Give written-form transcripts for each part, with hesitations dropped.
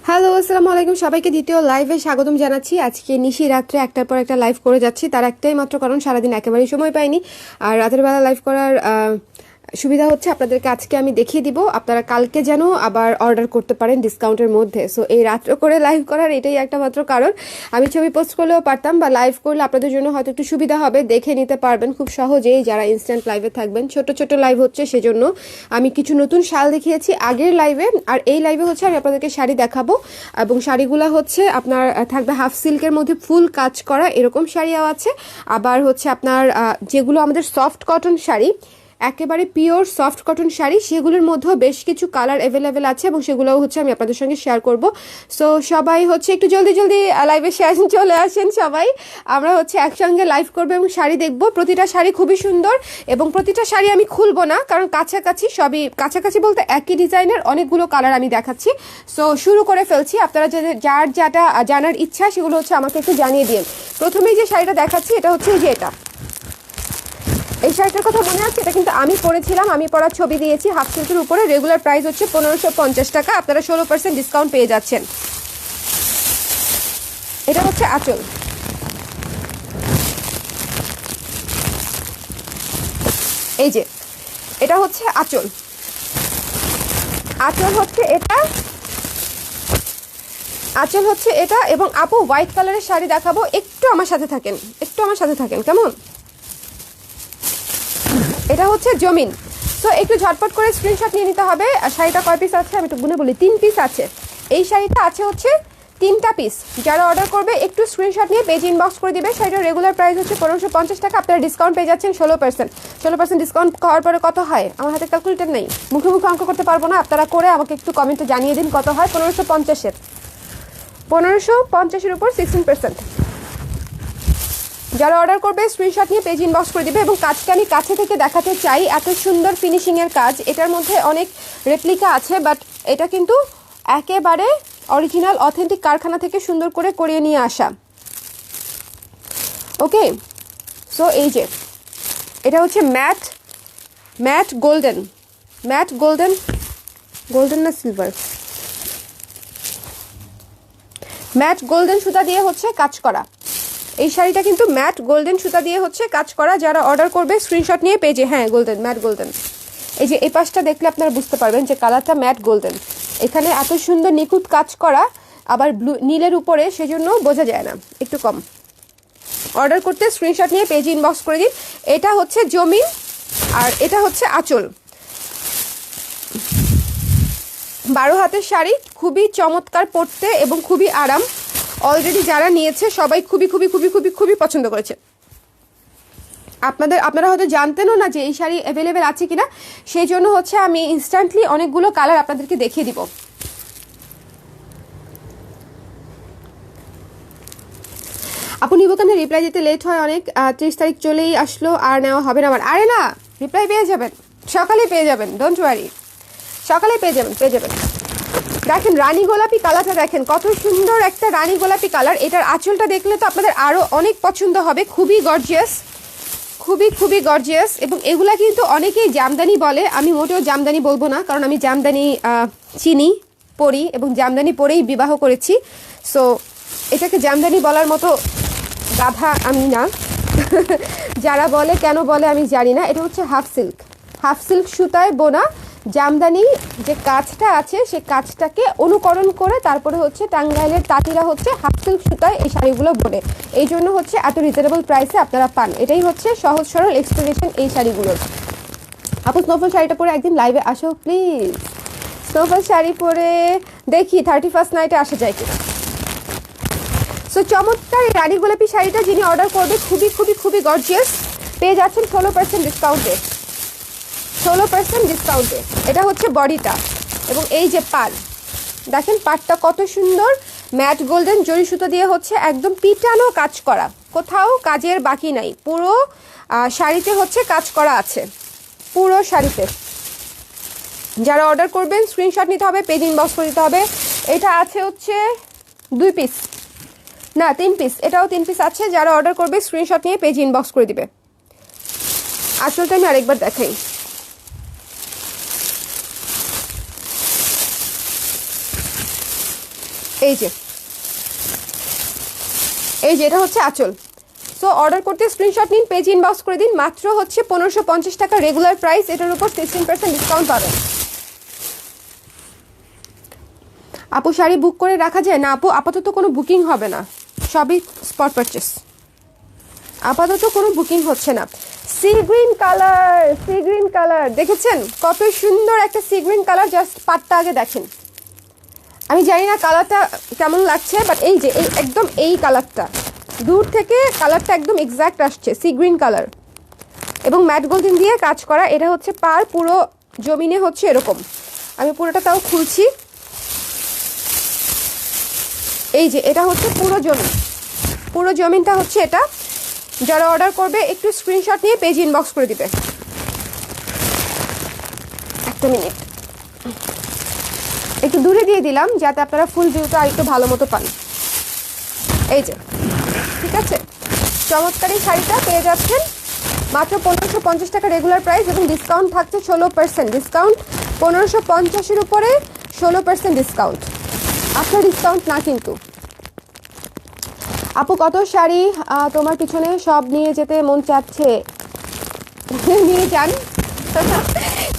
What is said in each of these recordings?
Hello, আসসালামু আলাইকুম। সবাইকে দ্বিতীয় লাইভে স্বাগতম জানাচ্ছি। আজকে নিশি রাত্রে একটার পর একটা লাইভ করে যাচ্ছি, তার একটাই মাত্র কারণ সারাদিন একেবারেই সময় পাইনি। আর রাতের বেলা লাইভ করার সুবিধা হচ্ছে আপনাদেরকে আজকে আমি দেখিয়ে দিব, আপনারা কালকে যেন আবার অর্ডার করতে পারেন ডিসকাউন্টের মধ্যে। সো এই রাত্রে করে লাইভ করার এটাই একটা মাত্র কারণ। আমি ছবি পোস্ট করলেও পারতাম, বা লাইভ করলে আপনাদের জন্য হয়তো একটু সুবিধা হবে, দেখে নিতে পারবেন খুব সহজেই যারা ইনস্ট্যান্ট লাইভে থাকবেন। ছোট ছোট লাইভ হচ্ছে, সেজন্য আমি কিছু নতুন শাল দেখিয়েছি আগের লাইভে, আর এই লাইভে হচ্ছে আমি আপনাদেরকে শাড়ি দেখাবো। এবং শাড়িগুলো হচ্ছে আপনার থাকবে হাফ সিল্কের মধ্যে ফুল কাজ করা, এরকম শাড়িও আছে। আবার হচ্ছে আপনার যেগুলো আমাদের সফট কটন শাড়ি, একেবারে পিওর সফট কটন শাড়ি, সেগুলোর মধ্যেও বেশ কিছু কালার অ্যাভেলেবেল আছে, এবং সেগুলোও হচ্ছে আমি আপনাদের সঙ্গে শেয়ার করব। সো সবাই হচ্ছে একটু জলদি জলদি লাইভে চলে আসেন সবাই। আমরা হচ্ছে একসঙ্গে লাইভ করবো এবং শাড়ি দেখবো। প্রতিটা শাড়ি খুবই সুন্দর, এবং প্রতিটা শাড়ি আমি খুলবো না, কারণ কাছাকাছি সবই, কাছাকাছি বলতে একই ডিজাইনের অনেকগুলো কালার আমি দেখাচ্ছি। সো শুরু করে ফেলছি। আপনারা যার যেটা জানার ইচ্ছা সেগুলো হচ্ছে আমাকে একটু জানিয়ে দিন। প্রথমেই যে শাড়িটা দেখাচ্ছি এটা হচ্ছে যে এই শাড়িটার কথা মনে আছে, এটা কিন্তু আমি পরেছিলাম, আমি পরার ছবি দিয়েছি। হাফ সিল্কের উপরে রেগুলার প্রাইস হচ্ছে 1550 টাকা, আপনারা 16% ডিসকাউন্ট পেয়ে যাচ্ছেন। এটা হচ্ছে আঁচল, এই যে এটা হচ্ছে আঁচল। আঁচল হচ্ছে এটা, আঁচল হচ্ছে এটা। এবং আপু হোয়াইট কালারের শাড়ি দেখাবো, একটু আমার সাথে থাকেন, একটু আমার সাথে থাকেন কেমন। এটা হচ্ছে জমিন। তো একটু ঝটপট করে স্ক্রিনশট নিয়ে নিতে হবে। আর শাড়িটা কয় পিস আছে আমি একটু গুনে বলি, 3 পিস আছে। এই শাড়িটা আছে হচ্ছে 3টা পিস। যারা অর্ডার করবে একটু স্ক্রিনশট নিয়ে পেজ ইনবক্স করে দিবে। শাড়িটার রেগুলার প্রাইস হচ্ছে 1550 টাকা, আপনারা ডিসকাউন্ট পেয়ে যাচ্ছেন 16%। 16% ডিসকাউন্ট হওয়ার পরে কত হয় আমার হাতে ক্যালকুলেটর নেই, মুখে মুখে অঙ্ক করতে পারবো না। আপনারা করে আমাকে একটু কমেন্টে জানিয়ে দিন কত হয়। 1550-এর 1550-এর উপর 16%। যারা অর্ডার করবে স্ক্রিনশট নিয়ে পেজ ইনবক্স করে দিবে। এবং কাজটা আমি কাছে থেকে দেখাতে চাই, এত সুন্দর ফিনিশিংয়ের কাজ। এটার মধ্যে অনেক রেপ্লিকা আছে, বাট এটা কিন্তু একেবারে অরিজিনাল অথেন্টিক কারখানা থেকে সুন্দর করে করিয়ে নিয়ে আসা। ওকে, সো এই যে এটা হচ্ছে ম্যাট গোল্ডেন, গোল্ডেন না সিলভার, ম্যাট গোল্ডেন সুতা দিয়ে হচ্ছে কাজ করা। এই শাড়িটা কিন্তু ম্যাট গোল্ডেন সুতা দিয়ে হচ্ছে কাজ করা। যারা অর্ডার করবে স্ক্রিনশট নিয়ে পেজে, হ্যাঁ গোল্ডেন, ম্যাট গোল্ডেন। এই যে এই পাশটা দেখলে আপনারা বুঝতে পারবেন যে কালারটা ম্যাট গোল্ডেন। এখানে এত সুন্দর নিখুঁত কাজ করা, আবার ব্লু নীলের উপরে, সেজন্য বোঝা যায় না, একটু কম। অর্ডার করতে স্ক্রিনশট নিয়ে পেজ ইনবক্স করে দিন। এটা হচ্ছে জমিন, আর এটা হচ্ছে আঁচল। 12 হাতের শাড়ি, খুবই চমৎকার পরতে এবং খুবই আরাম। অলরেডি যারা নিয়েছে সবাই খুবই খুবই খুবই খুবই খুবই পছন্দ করেছে। আপনারা হয়তো জানতেনও না যে এই শাড়ি অ্যাভেলেবেল আছে কিনা, সেই জন্য হচ্ছে আমি ইনস্ট্যান্টলি অনেকগুলো কালার আপনাদেরকে দেখিয়ে দিব। আপু নিব কেন, রিপ্লাই দিতে লেট হয় অনেক, 30 তারিখ চলেই আসলো, আর নেওয়া হবে না আমার। আরে না, রিপ্লাই পেয়ে যাবেন, সকালেই পেয়ে যাবেন, ডোন্ট ওয়ারি, সকালেই পেয়ে যাবেন। দেখেন রানী গোলাপি কালারটা, দেখেন কত সুন্দর একটা রানী গোলাপি কালার। এটার আঁচলটা দেখলে তো আপনাদের আরও অনেক পছন্দ হবে, খুবই গর্জিয়াস, খুবই গর্জিয়াস। এবং এগুলা কিন্তু অনেকেই জামদানি বলে, আমি মোটেও জামদানি বলবো না, কারণ আমি জামদানি চিনি, পরি, এবং জামদানি পরেই বিবাহ করেছি। সো এটাকে জামদানি বলার মতো গাধা আমি না। যারা বলে কেন বলে আমি জানি না। এটা হচ্ছে হাফ সিল্ক সুতায় বোনা জামদানি, যে কাজটা আছে সে কাজটাকে অনুকরণ করে তারপরে হচ্ছে টাঙ্গাইলের তাঁতিরা হচ্ছে হাফ সিল্ক সুতায় এই শাড়িগুলো বোনে। এই জন্য হচ্ছে এত রিজনেবল প্রাইসে আপনারা পান। এটাই হচ্ছে সহজ সরল এক্সপ্লেনেশন এই শাড়িগুলোর। আপু স্নোফল শাড়িটা পরে একদিন লাইভে আসো প্লিজ। স্নোফল শাড়ি পরে দেখি 31st নাইটে আসা যায় কিনা। সো চমৎকার এই রানী গোলাপি শাড়িটা যিনি অর্ডার করবে খুবই গর্জিয়াস, পেয়ে যাচ্ছেন 16% ডিসকাউন্টে, 16% ডিসকাউন্টে। এটা হচ্ছে বডিটা, এবং এই যে পাড়, দেখেন পাড়টা কত সুন্দর, ম্যাট গোল্ডেন জরি সুতো দিয়ে হচ্ছে একদম পিটানো কাজ করা, কোথাও কাজের বাকি নাই। পুরো শাড়িতে হচ্ছে কাজ করা আছে, পুরো শাড়িতে। যারা অর্ডার করবেন স্ক্রিনশট নিতে হবে, পেজ ইনবক্স করে দিতে হবে। এটা আছে হচ্ছে 2 পিস, না 3 পিস, এটাও 3 পিস আছে। যারা অর্ডার করবে স্ক্রিনশট নিয়ে পেজ ইনবক্স করে দিবে। আসলটা আমি আরেকবার দেখাই, এই যে এটা হচ্ছে আঁচল। সো অর্ডার করতে স্ক্রিনশট নিন, পেজ ইনবক্স করে দিন। মাত্র হচ্ছে 1550 টাকা রেগুলার প্রাইস, এটার উপর 16% ডিসকাউন্ট পাবেন। আপু শাড়ি বুক করে রাখা যায় না? আপু আপাতত কোনো বুকিং হবে না, সবই স্পট পারচেস, আপাতত কোনো বুকিং হচ্ছে না। সি গ্রিন কালার দেখেছেন কত সুন্দর একটা সি গ্রিন কালার, জাস্ট পাটটা আগে দেখেন। আমি জানি না কালারটা কেমন লাগছে, বাট এই যে একদম এই কালারটা, দূর থেকে কালারটা একদম এক্স্যাক্ট আসছে, সি গ্রিন কালার এবং ম্যাট গোল্ডেন দিয়ে কাজ করা। এটা হচ্ছে পার, পুরো জমিনে হচ্ছে এরকম। আমি পুরোটা তাও খুলছি। এই যে এটা হচ্ছে পুরো জমিনটা হচ্ছে এটা। যারা অর্ডার করবে একটু স্ক্রিনশট নিয়ে পেজ ইনবক্স করে দিবে। একটা মিনিট, একটু দূরে দিয়ে দিলাম যাতে আপনারা ফুল ভিউটা আরেকটু ভালো মতো পান। এই যে, ঠিক আছে, চমৎকার এই শাড়িটা পেয়ে যাচ্ছেন মাত্র 1550 টাকা রেগুলার প্রাইস এবং ডিসকাউন্ট থাকছে 16% ডিসকাউন্ট। 1550-এর উপরে 16% ডিসকাউন্ট, আপনার ডিসকাউন্ট না কিন্তু। আপু কত শাড়ি তোমার পিছনে, সব নিয়ে যেতে মন চাচ্ছে। নিয়ে যান,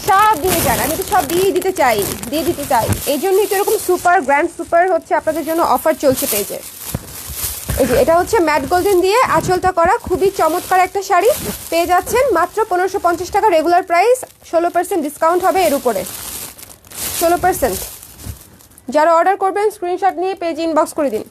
সব দিয়ে যান, আমি তো সব দিয়ে দিতে চাই। এই জন্যই তো এরকম সুপার গ্র্যান্ড সুপার হচ্ছে আপনাদের জন্য অফার চলছে পেজে। এই যে এটা হচ্ছে ম্যাট গোল্ডেন দিয়ে আঁচলটা করা, খুবই চমৎকার একটা শাড়ি পেয়ে যাচ্ছেন মাত্র 1550 টাকা রেগুলার প্রাইস, 16% ডিসকাউন্ট হবে এর উপরে, 16%। যারা অর্ডার করবেন স্ক্রিনশট নিয়ে পেজ ইনবক্স করে দিন।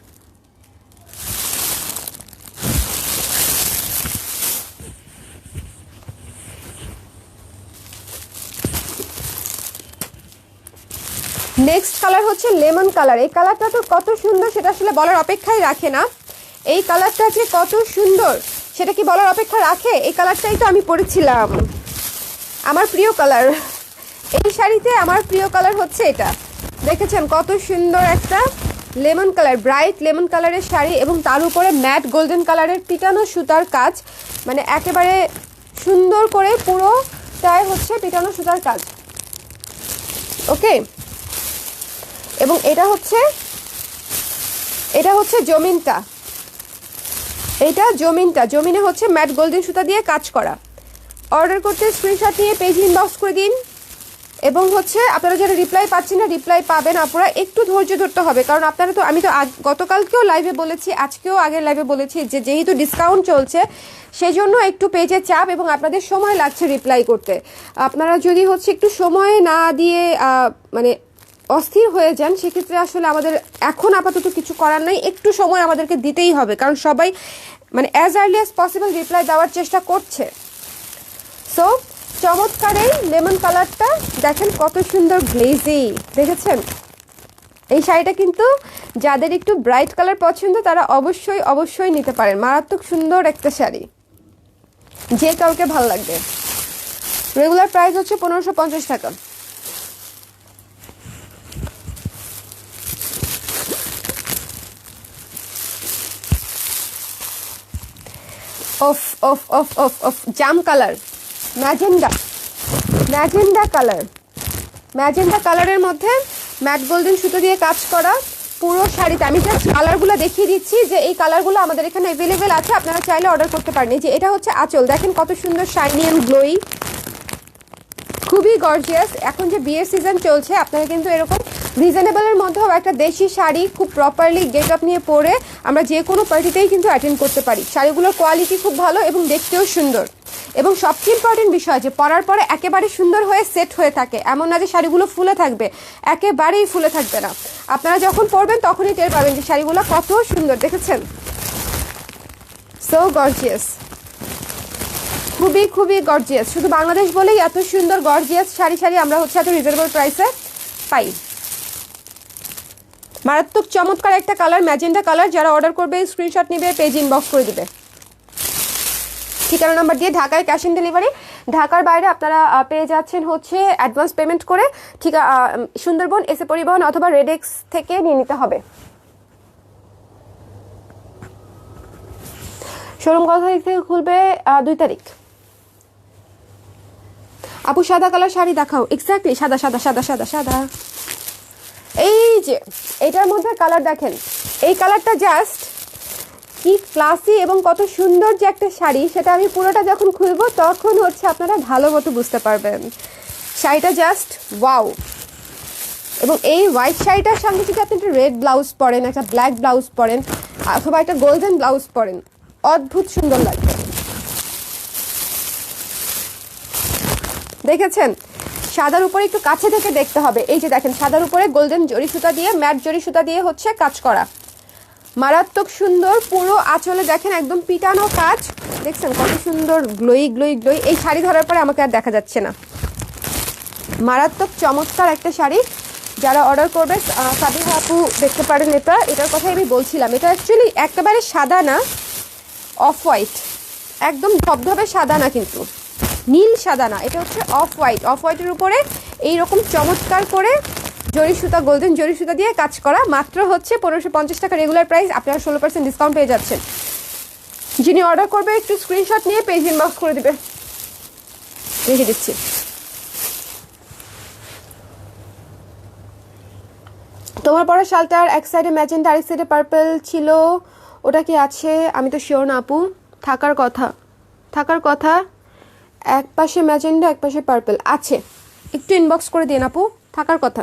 নেক্সট কালার হচ্ছে লেমন কালার। এই কালারটা তো কত সুন্দর সেটা আসলে বলার অপেক্ষাই রাখে না। এই কালারটা যে কত সুন্দর সেটা কি বলার অপেক্ষা রাখে? এই কালারটাই তো আমি পরেছিলাম, আমার প্রিয় কালার। এই শাড়িতে আমার প্রিয় কালার হচ্ছে এটা। দেখেছেন কত সুন্দর একটা লেমন কালার, ব্রাইট লেমন কালারের শাড়ি এবং তার উপরে ম্যাট গোল্ডেন কালারের পিটানো সুতার কাজ, মানে একেবারে সুন্দর করে পুরোটায় হচ্ছে পিটানো সুতার কাজ। ওকে, এবং এটা হচ্ছে জমিনটা, জমিনে হচ্ছে ম্যাট গোল্ডেন সুতা দিয়ে কাজ করা। অর্ডার করতে স্ক্রিনশট নিয়ে পেজ ইনবক্স করে দিন। এবং হচ্ছে আপনারা যারা রিপ্লাই পাচ্ছেন না, রিপ্লাই পাবেন, আপনারা একটু ধৈর্য ধরতে হবে, কারণ আপনারা তো, আমি তো গতকালকেও লাইভে বলেছি, আজকেও আগের লাইভে বলেছি যে যেহেতু ডিসকাউন্ট চলছে সেই জন্য একটু পেজে চাপ এবং আপনাদের সময় লাগছে রিপ্লাই করতে। আপনারা যদি হচ্ছে একটু সময় না দিয়ে মানে অস্থির হয়ে যান, সেক্ষেত্রে আসলে আমাদের এখন আপাতত কিছু করার নাই, একটু সময় আমাদেরকে দিতেই হবে, কারণ সবাই মানে as early as possible reply দেওয়ার চেষ্টা করছে। সো চমৎকার এই লেমন কালারটা দেখেন কত সুন্দর গ্লেজি, দেখেছেন? এই শাড়িটা কিন্তু যাদের একটু ব্রাইট কালার পছন্দ তারা অবশ্যই নিতে পারেন। মারাত্মক সুন্দর একটা শাড়ি, যে কাউকে ভালো লাগবে। রেগুলার প্রাইস হচ্ছে 1550 টাকা। অফ জাম কালার, ম্যাজেন্ডা কালারের মধ্যে ম্যাট গোল্ডেন সুতো দিয়ে কাজ করা পুরো শাড়িতে। আমি জাস্ট কালারগুলো দেখিয়ে দিচ্ছি যে এই কালারগুলো আমাদের এখানে অ্যাভেলেবেল আছে, আপনারা চাইলে অর্ডার করতে পারেন। যে এটা হচ্ছে আঁচল, দেখেন কত সুন্দর শাইনি অ্যান্ড গ্লোয়ি, খুবই গর্জিয়াস। এখন যে বিয়ের সিজন চলছে, আপনারা কিন্তু এরকম রিজনেবলের মধ্যেও একটা দেশি শাড়ি খুব প্রপারলি গেট আপ নিয়ে পরে আমরা যে কোনো পার্টিতেই কিন্তু অ্যাটেন্ড করতে পারি। শাড়িগুলোর কোয়ালিটি খুব ভালো এবং দেখতেও সুন্দর, এবং সবচেয়ে ইম্পর্টেন্ট বিষয় যে পরার পরে একেবারে সুন্দর হয়ে সেট হয়ে থাকে, এমন না যে শাড়িগুলো ফুলে থাকবে, একেবারেই ফুলে থাকবে না। আপনারা যখন পরবেন তখনই টের পাবেন যে শাড়িগুলো কত সুন্দর, দেখেছেন? সো গর্জিয়াস, খুবই গর্জিয়াস। শুধু বাংলাদেশ বলেই এত সুন্দর গর্জিয়াস শাড়ি আমরা হচ্ছে এত রিজনেবল প্রাইসে পাই। মারাত্মক চমৎকার একটা কালার, ম্যাজেন্ডা কালার। যারা অর্ডার করবে স্ক্রিনশট নেবে, পেজ ইনবক্স করে দিবে ঠিকানা নাম্বার দিয়ে। ঢাকায় ক্যাশ অন ডেলিভারি, ঢাকার বাইরে আপনারা পেয়ে যাচ্ছেন হচ্ছে অ্যাডভান্স পেমেন্ট করে। ঠিক সুন্দরবন এসে পরিবহন অথবা রেডেক্স থেকে নিয়ে নিতে হবে। শোরুম কত তারিখ থেকে খুলবে? 2 তারিখ। আপু সাদা কালার শাড়ি দেখাও। এক্স্যাক্টলি সাদা। এই যে এটার মধ্যে কালার দেখেন, এই কালারটা জাস্ট কি ক্লাসি এবং কত সুন্দর যে একটা শাড়ি, সেটা আমি পুরোটা যখন খুলবো তখন হচ্ছে আপনারা ভালো মতো বুঝতে পারবেন। শাড়িটা জাস্ট ওয়াও। এবং এই হোয়াইট শাড়িটার সঙ্গে যদি আপনি একটা রেড ব্লাউজ পরেন, একটা ব্ল্যাক ব্লাউজ পরেন, অথবা একটা গোল্ডেন ব্লাউজ পরেন, অদ্ভুত সুন্দর লাগবে। দেখেছেন, সাদার উপরে একটু কাছে থেকে দেখতে হবে। এই যে দেখেন, সাদার উপরে গোল্ডেন জরি সুতা দিয়ে, ম্যাট জরি সুতা দিয়ে হচ্ছে কাজ করা, মারাত্মক সুন্দর। পুরো আঁচলে দেখেন একদম পিটানো কাজ, দেখছেন কত সুন্দর গ্লোই গ্লোই গ্লোই। এই শাড়ি ধরার পরে আমাকে আর দেখা যাচ্ছে না। মারাত্মক চমৎকার একটা শাড়ি। যারা অর্ডার করবে সাবিহা আপু দেখতে পারেন। এটার কথাই আমি বলছিলাম। এটা অ্যাকচুয়ালি একেবারে সাদা না, অফ হোয়াইট, একদম ধবধবে সাদা না, কিন্তু নীল সাদা না, এটা হচ্ছে অফ হোয়াইট। অফ হোয়াইটের উপরে এইরকম চমৎকার করে জরি সুতা, গোল্ডেন জরি সুতা দিয়ে কাজ করা। মাত্র হচ্ছে 1550 টাকা রেগুলার প্রাইস, আপনারা 16% ডিসকাউন্ট পেয়ে যাচ্ছেন। যিনি অর্ডার করবে একটু স্ক্রিনশট নিয়ে পেজ ইনবক্স করে দিবে, রেখে দিচ্ছি। তোমার পরা শালটার এক সাইডে ম্যাজেন্টা, আরেক সাইডে পার্পল ছিল, ওটা কি আছে? আমি তো শিওর না আপু। থাকার কথা, থাকার কথা। এক পাশে ম্যাজেন্টা, এক পাশে পার্পল আছে, একটু ইনবক্স করে দিন আপু, থাকার কথা।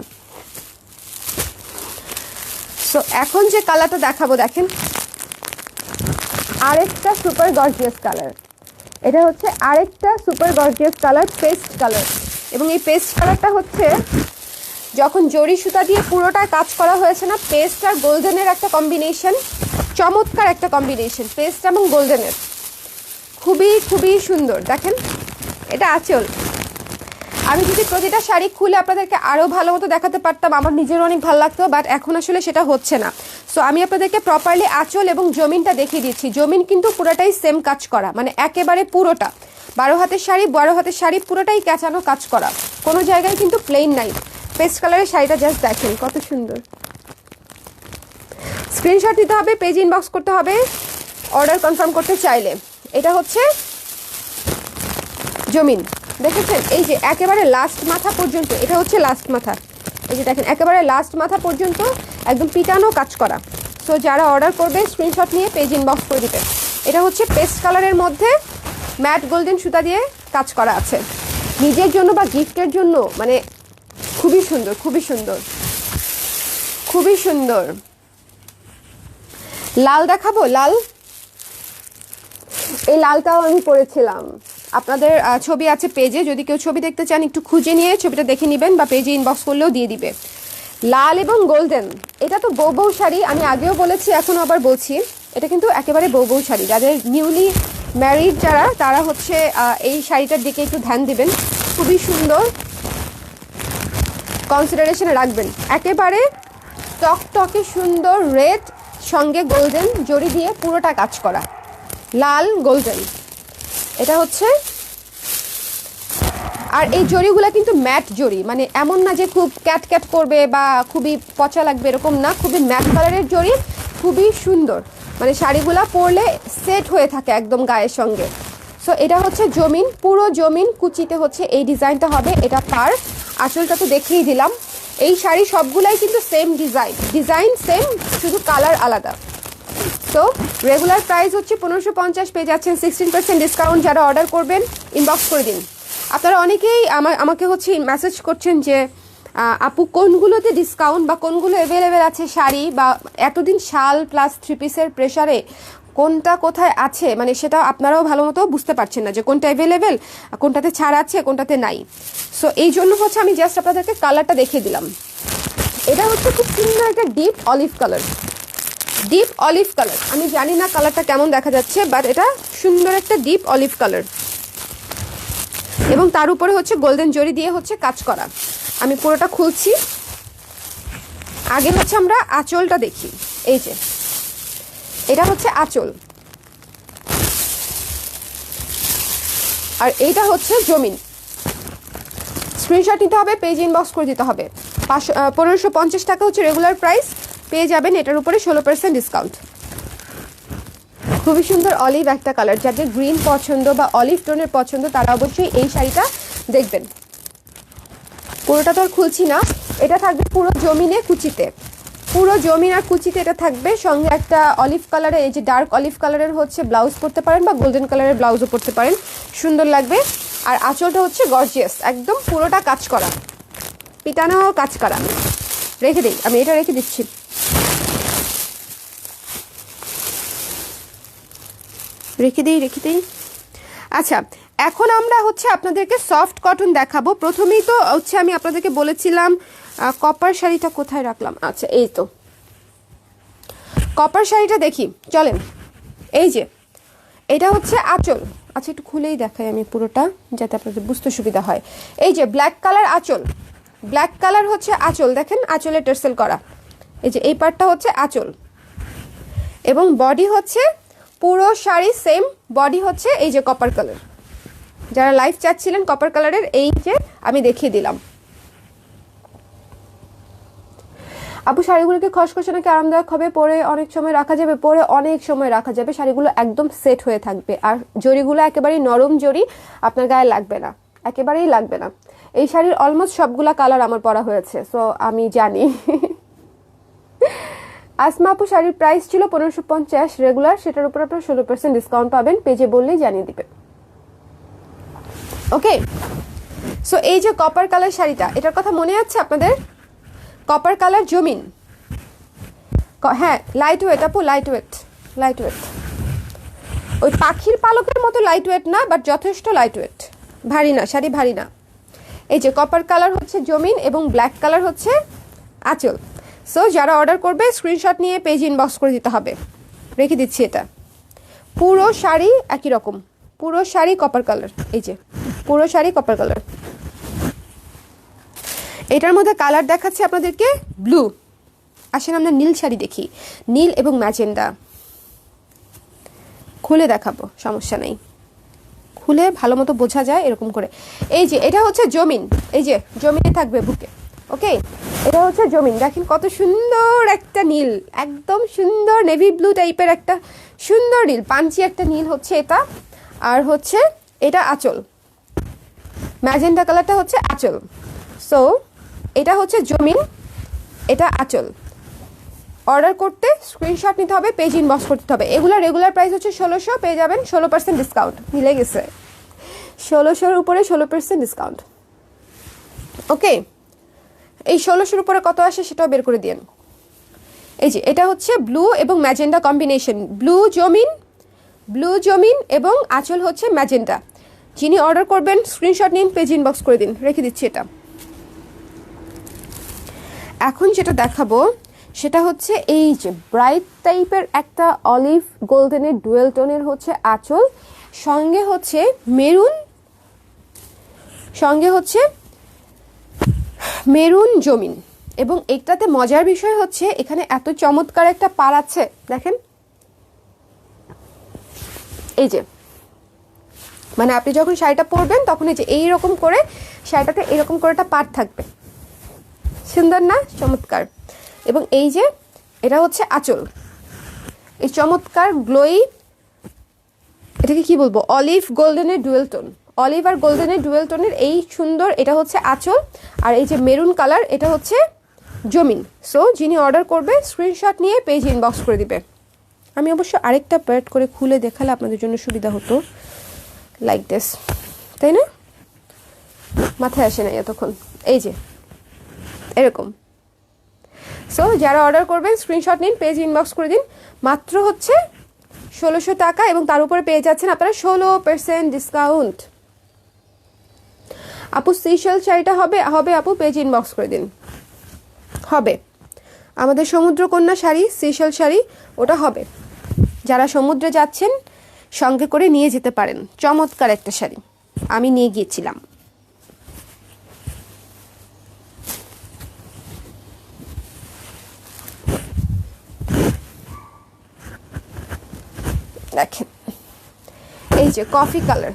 সো এখন যে কালারটা দেখাবো, দেখেন আরেকটা সুপার গর্জিয়াস কালার। এটা হচ্ছে আরেকটা super gorgeous colour, paste colour. এবং এই পেস্ট কালারটা হচ্ছে যখন জরি সুতা দিয়ে পুরোটা কাজ করা হয়েছে না, পেস্ট আর গোল্ডেনের একটা কম্বিনেশন, চমৎকার একটা কম্বিনেশন, পেস্ট এবং গোল্ডেনের, খুবই খুবই সুন্দর। দেখেন এটা আঁচল। আমি যদি প্রতিটা শাড়ি খুলে আপনাদেরকে আরও ভালো মতো দেখাতে পারতাম, আমার নিজেরও অনেক ভালো লাগতো, বাট এখন আসলে সেটা হচ্ছে না। সো আমি আপনাদেরকে প্রপারলি আঁচল এবং জমিনটা দেখিয়ে দিচ্ছি। জমিন কিন্তু পুরোটাই সেম কাজ করা, মানে একেবারে পুরোটা 12 হাতের শাড়ি, 12 হাতের শাড়ি পুরোটাই ক্যাচানো কাজ করা, কোনো জায়গায় কিন্তু প্লেন নাই। পেস্ট কালারের শাড়িটা জাস্ট দেখেন কত সুন্দর। স্ক্রিনশট দিতে হবে, পেজ ইনবক্স করতে হবে অর্ডার কনফার্ম করতে চাইলে। এটা হচ্ছে জমিন, দেখেছেন এই যে একেবারে লাস্ট মাথা পর্যন্ত, এটা হচ্ছে লাস্ট মাথা। এই যে দেখেন একেবারে লাস্ট মাথা পর্যন্ত একদম পিটানো কাজ করা। সো যারা অর্ডার করবে স্ক্রিনশট নিয়ে পেজ ইনবক্স করে দিবে। এটা হচ্ছে পেস্ট কালারের মধ্যে ম্যাট গোল্ডেন সুতা দিয়ে কাজ করা আছে, নিজের জন্য বা গিফটের জন্য, মানে খুবই সুন্দর, খুবই সুন্দর, খুবই সুন্দর। লাল দেখাবো, লাল। এই লালটাও আমি পরেছিলাম, আপনাদের ছবি আছে পেজে, যদি কেউ ছবি দেখতে চান একটু খুঁজে নিয়ে ছবিটা দেখে নেবেন, বা পেজে ইনবক্স করলেও দিয়ে দিবে। লাল এবং গোল্ডেন, এটা তো বউ বউ শাড়ি, আমি আগেও বলেছি এখনও আবার বলছি, এটা কিন্তু একেবারে বউ বউ শাড়ি। যাদের নিউলি ম্যারিড যারা, তারা হচ্ছে এই শাড়িটার দিকে একটু ধ্যান দিবেন, খুবই সুন্দর, কনসিডারেশনে রাখবেন। একেবারে টকটকে সুন্দর রেড সঙ্গে গোল্ডেন জরি দিয়ে পুরোটা কাজ করা, লাল গোল্ডেন। এটা হচ্ছে, আর এই জরিগুলা কিন্তু ম্যাট জরি, মানে এমন না যে খুব ক্যাট ক্যাট করবে বা খুবই পচা লাগবে, এরকম না, খুবই ম্যাট কালারের জরি, খুবই সুন্দর, মানে শাড়িগুলা পরলে সেট হয়ে থাকে একদম গায়ের সঙ্গে। সো এটা হচ্ছে জমিন, পুরো জমিন কুচিতে হচ্ছে এই ডিজাইনটা হবে। এটা পার, আঁচলটা তো দেখিয়ে দিলাম। এই শাড়ি সবগুলাই কিন্তু সেম ডিজাইন, ডিজাইন সেম, শুধু কালার আলাদা। তো রেগুলার প্রাইস হচ্ছে 1550, পেয়ে যাচ্ছেন 16% ডিসকাউন্ট। যারা অর্ডার করবেন ইনবক্স করে দিন। আপনারা অনেকেই আমাকে হচ্ছে মেসেজ করছেন যে আপু কোনগুলোতে ডিসকাউন্ট বা কোনগুলো অ্যাভেলেবেল আছে শাড়ি, বা এতদিন শাল প্লাস 3 পিসের প্রেসারে কোনটা কোথায় আছে, মানে সেটা আপনারাও ভালো মতো বুঝতে পারছেন না যে কোনটা অ্যাভেলেবেল, কোনটাতে ছাড় আছে, কোনটাতে নাই। সো এই জন্য হচ্ছে আমি জাস্ট আপনাদেরকে কালারটা দেখিয়ে দিলাম। এটা হচ্ছে খুব সুন্দর একটা deep olive colour, deep olive colour. আমি জানি না কালারটা কেমন দেখা যাচ্ছে, বাট এটা সুন্দর একটা ডিপ অলিভ কালার, এবং তার উপরে হচ্ছে গোল্ডেন জরি দিয়ে হচ্ছে কাজ করা। আমি পুরোটা খুলছি, আগে হচ্ছে আমরা আঁচলটা দেখি। এই যে এটা হচ্ছে আঁচল, আর এইটা হচ্ছে জমিন। স্ক্রিনশট নিতে হবে, পেজ ইনবক্স করে দিতে হবে। 1550 টাকা হচ্ছে রেগুলার প্রাইস, পেয়ে যাবেন এটার উপরে 16% ডিসকাউন্ট। খুবই সুন্দর অলিভ একটা কালার, যাদের গ্রিন পছন্দ বা অলিভ টোনের পছন্দ তারা অবশ্যই এই শাড়িটা দেখবেন। পুরোটা তো আর খুলছি না, এটা থাকবে পুরো জমিনে কুচিতে, পুরো জমিন আর কুচিতে এটা থাকবে। সঙ্গে একটা অলিভ কালারের, এই যে ডার্ক অলিভ কালারের হচ্ছে ব্লাউজ পরতে পারেন বা গোল্ডেন কালারের ব্লাউজও পরতে পারেন, সুন্দর লাগবে। আর আঁচলটা হচ্ছে গর্জিয়াস, একদম পুরোটা কাজ করা, পিটানো কাজ করা। রেখে দিই, আমি এটা রেখে দিচ্ছি। রেখে দিই। আচ্ছা, এখন আমরা হচ্ছে আপনাদেরকে সফট কটন দেখাবো। প্রথমেই তো হচ্ছে আমি আপনাদেরকে বলেছিলাম কপার শাড়িটা কোথায় রাখলাম, আচ্ছা এই তো কপার শাড়িটা দেখি, চলেন। এই যে এটা হচ্ছে আঁচল, আচ্ছা একটু খুলেই দেখাই আমি পুরোটা যাতে আপনাদের বুঝতে সুবিধা হয়। এই যে ব্ল্যাক কালার আঁচল, ব্ল্যাক কালার হচ্ছে আঁচল, দেখেন আঁচলে টার্সেল করা, এই যে এই পার্টটা হচ্ছে আঁচল। এবং বডি হচ্ছে পুরো শাড়ি সেম বডি হচ্ছে এই যে কপার কালার। যারা লাইভ চাচ্ছিলেন কপার কালারের, এই যে আমি দেখিয়ে দিলাম। আপু শাড়িগুলোকে খসখসে নাকি আরামদায়ক হবে, পরে অনেক সময় রাখা যাবে? পরে অনেক সময় রাখা যাবে, শাড়িগুলো একদম সেট হয়ে থাকবে। আর জরিগুলো একেবারেই নরম জরি, আপনার গায়ে লাগবে না, একেবারেই লাগবে না। এই শাড়ির অলমোস্ট সবগুলা কালার আমার পরা হয়েছে, সো আমি জানি। আসমা আপু শাড়ির প্রাইস ছিল 1550 রেগুলার, সেটার উপর আপনার 16% ডিসকাউন্ট পাবেন, পেজে বললেই জানিয়ে দিবে। ওকে, সো এই যে কপার কালার শাড়িটা, এটার কথা মনে আছে আপনাদের? কপার কালার জমিন, হ্যাঁ লাইট ওয়েট আপু, লাইট ওয়েট। ওই পাখির পালকের মতো লাইট ওয়েট না, বাট যথেষ্ট লাইট ওয়েট, ভারী না, শাড়ি ভারী না। এই যে কপার কালার হচ্ছে জমিন এবং ব্ল্যাক কালার হচ্ছে আঁচল। সো যারা অর্ডার করবে স্ক্রিনশট নিয়ে পেজ ইনবক্স করে দিতে হবে, রেখে দিচ্ছি। এটা পুরো শাড়ি একই রকম, পুরো শাড়ি কপার কালার, এই যে পুরো শাড়ি কপার কালার। এটার মধ্যে কালার দেখাচ্ছি আপনাদেরকে ব্লু। আসেন আমরা নীল শাড়ি দেখি, নীল এবং ম্যাজেন্ডা। খুলে দেখাবো, সমস্যা নেই, খুলে ভালো মতো বোঝা যায় এরকম করে। এই যে এটা হচ্ছে জমিন, এই যে জমিনে থাকবে বুকে। ওকে, এটা হচ্ছে জমিন, দেখেন কত সুন্দর একটা নীল, একদম সুন্দর নেভি ব্লু টাইপের একটা সুন্দর নীল, পাঞ্চি একটা নীল হচ্ছে এটা। আর হচ্ছে এটা আঁচল, ম্যাজেন্ডা কালারটা হচ্ছে আঁচল। সো এটা হচ্ছে জমিন, এটা আঁচল। অর্ডার করতে স্ক্রিনশট নিতে হবে, পেজ ইনবক্স করতে হবে। এগুলো রেগুলার প্রাইস হচ্ছে 1600, পেয়ে যাবেন 16% ডিসকাউন্ট, মিলে গেছে 1600-র উপরে 16% ডিসকাউন্ট। ওকে, এই 1600-র উপরে কত আসে সেটাও বের করে দিন। এই যে এটা হচ্ছে ব্লু এবং ম্যাজেন্ডা কম্বিনেশন, ব্লু জমিন এবং আঁচল হচ্ছে ম্যাজেন্ডা। যিনি অর্ডার করবেন স্ক্রিনশট নিন, পেজ ইনবক্স করে দিন, রেখে দিচ্ছি এটা। এখন যেটা দেখাবো সেটা হচ্ছে এই যে ব্রাইট টাইপের একটা অলিভ গোল্ডেনের ডুয়েল টোনের হচ্ছে আঁচল, সঙ্গে হচ্ছে মেরুন জমিন। এবং এটাতে মজার বিষয় হচ্ছে এখানে এত চমৎকার একটা পার আছে, দেখেন এই যে, মানে আপনি যখন শাড়িটা পরবেন তখন এই যে এইরকম করে শাড়িটাতে এরকম করে একটা পার থাকবে, সুন্দর না, চমৎকার। এবং এই যে এটা হচ্ছে আঁচল, এই চমৎকার গ্লোই, এটাকে কি বলবো, অলিভ গোল্ডেনের ডুয়েল টোন, অলিভ আর গোল্ডেনের ডুয়েল টোনের এই সুন্দর, এটা হচ্ছে আঁচল। আর এই যে মেরুন কালার, এটা হচ্ছে জমিন। সো যিনি অর্ডার করবে স্ক্রিনশট নিয়ে পেজ ইনবক্স করে দিবে। আমি অবশ্য আরেকটা প্যাড করে খুলে দেখালে আপনাদের জন্য সুবিধা হতো, লাইক দিস, তাই না? মাথায় আসে না এতক্ষণ, এই যে এরকম। সো যারা অর্ডার করবেন স্ক্রিনশট নিন, পেজ ইনবক্স করে দিন। মাত্র হচ্ছে 1600 টাকা, এবং তার উপরে পেয়ে যাচ্ছেন আপনারা 16% ডিসকাউন্ট। আপু সিশেল শাড়িটা হবে আপু, পেজ ইনবক্স করে দিন। হবে, আমাদের সমুদ্রকন্যা শাড়ি, সিশেল শাড়ি, ওটা হবে। যারা সমুদ্রে যাচ্ছেন সঙ্গে করে নিয়ে যেতে পারেন, চমৎকার একটা শাড়ি, আমি নিয়ে গিয়েছিলাম। দেখেন এই যে কফি কালার,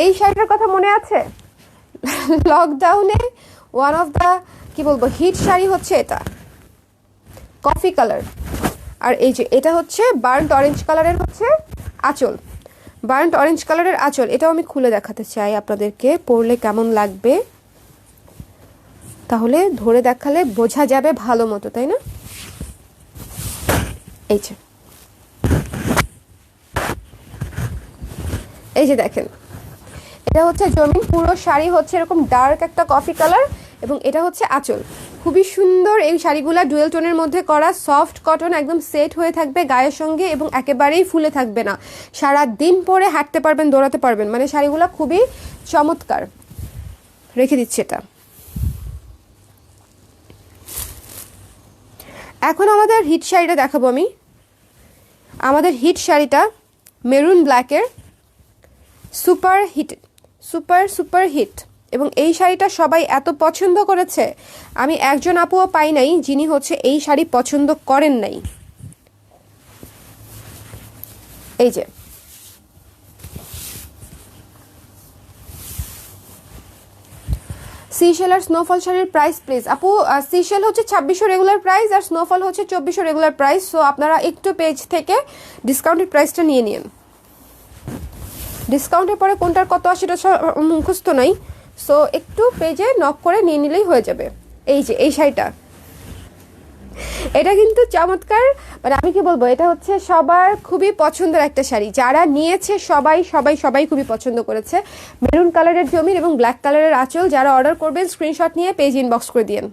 এই শাড়িটার কথা মনে আছে? লকডাউনে ওয়ান অফ দ্য কি বলবো হিট শাড়ি হচ্ছে এটা, কফি কালার। আর এই যে এটা হচ্ছে বার্ন্ট অরেঞ্জ কালারের হচ্ছে আঁচল, বার্ন্ট অরেঞ্জ কালারের আঁচল। এটাও আমি খুলে দেখাতে চাই আপনাদেরকে, পরলে কেমন লাগবে। তাহলে ধরে দেখালে বোঝা যাবে ভালো মতো, তাই না? এই যে দেখেন, এটা হচ্ছে জমিন, পুরো শাড়ি হচ্ছে এরকম ডার্ক একটা কফি কালার, এবং এটা হচ্ছে আঁচল। খুবই সুন্দর এই শাড়িগুলা, ডুয়েল টোনের মধ্যে করা, সফট কটন, একদম সেট হয়ে থাকবে গায়ের সঙ্গে এবং একেবারেই ফুলে থাকবে না। সারা দিন পরে হাঁটতে পারবেন, দৌড়াতে পারবেন, মানে শাড়িগুলা খুবই চমৎকার। রেখে দিচ্ছি এটা। এখন আমাদের হিট শাড়িটা দেখাবো আমি। আমাদের হিট শাড়িটা মেরুন ব্ল্যাকের, সুপার হিট, সুপার হিট। এবং এই শাড়িটা সবাই এত পছন্দ করেছে, আমি একজন আপুও পাই নাই যিনি হচ্ছে এই শাড়ি পছন্দ করেন নাই। এই যে সিশেল আর স্নোফল শাড়ির প্রাইস প্লিজ আপু। সিশেল হচ্ছে 2600 রেগুলার প্রাইস আর স্নোফল হচ্ছে 2400 রেগুলার প্রাইস। সো আপনারা একটু পেজ থেকে ডিসকাউন্টেড প্রাইসটা নিয়ে নিন। ডিসকাউন্টের পরে কোনটার কত আসে এটা মুখস্থ নাই, সো একটু পেজে নক করে নিয়ে নিলেই হয়ে যাবে। এই যে এই শাড়িটা, এটা কিন্তু চমৎকার, মানে আমি কি বলবো, এটা হচ্ছে সবার খুবই পছন্দের একটা শাড়ি। যারা নিয়েছে সবাই সবাই সবাই খুবই পছন্দ করেছে। মেরুন কালারের জমির এবং ব্ল্যাক কালারের আঁচল। যারা অর্ডার করবেন স্ক্রিনশট নিয়ে পেজ ইনবক্স করে দিন।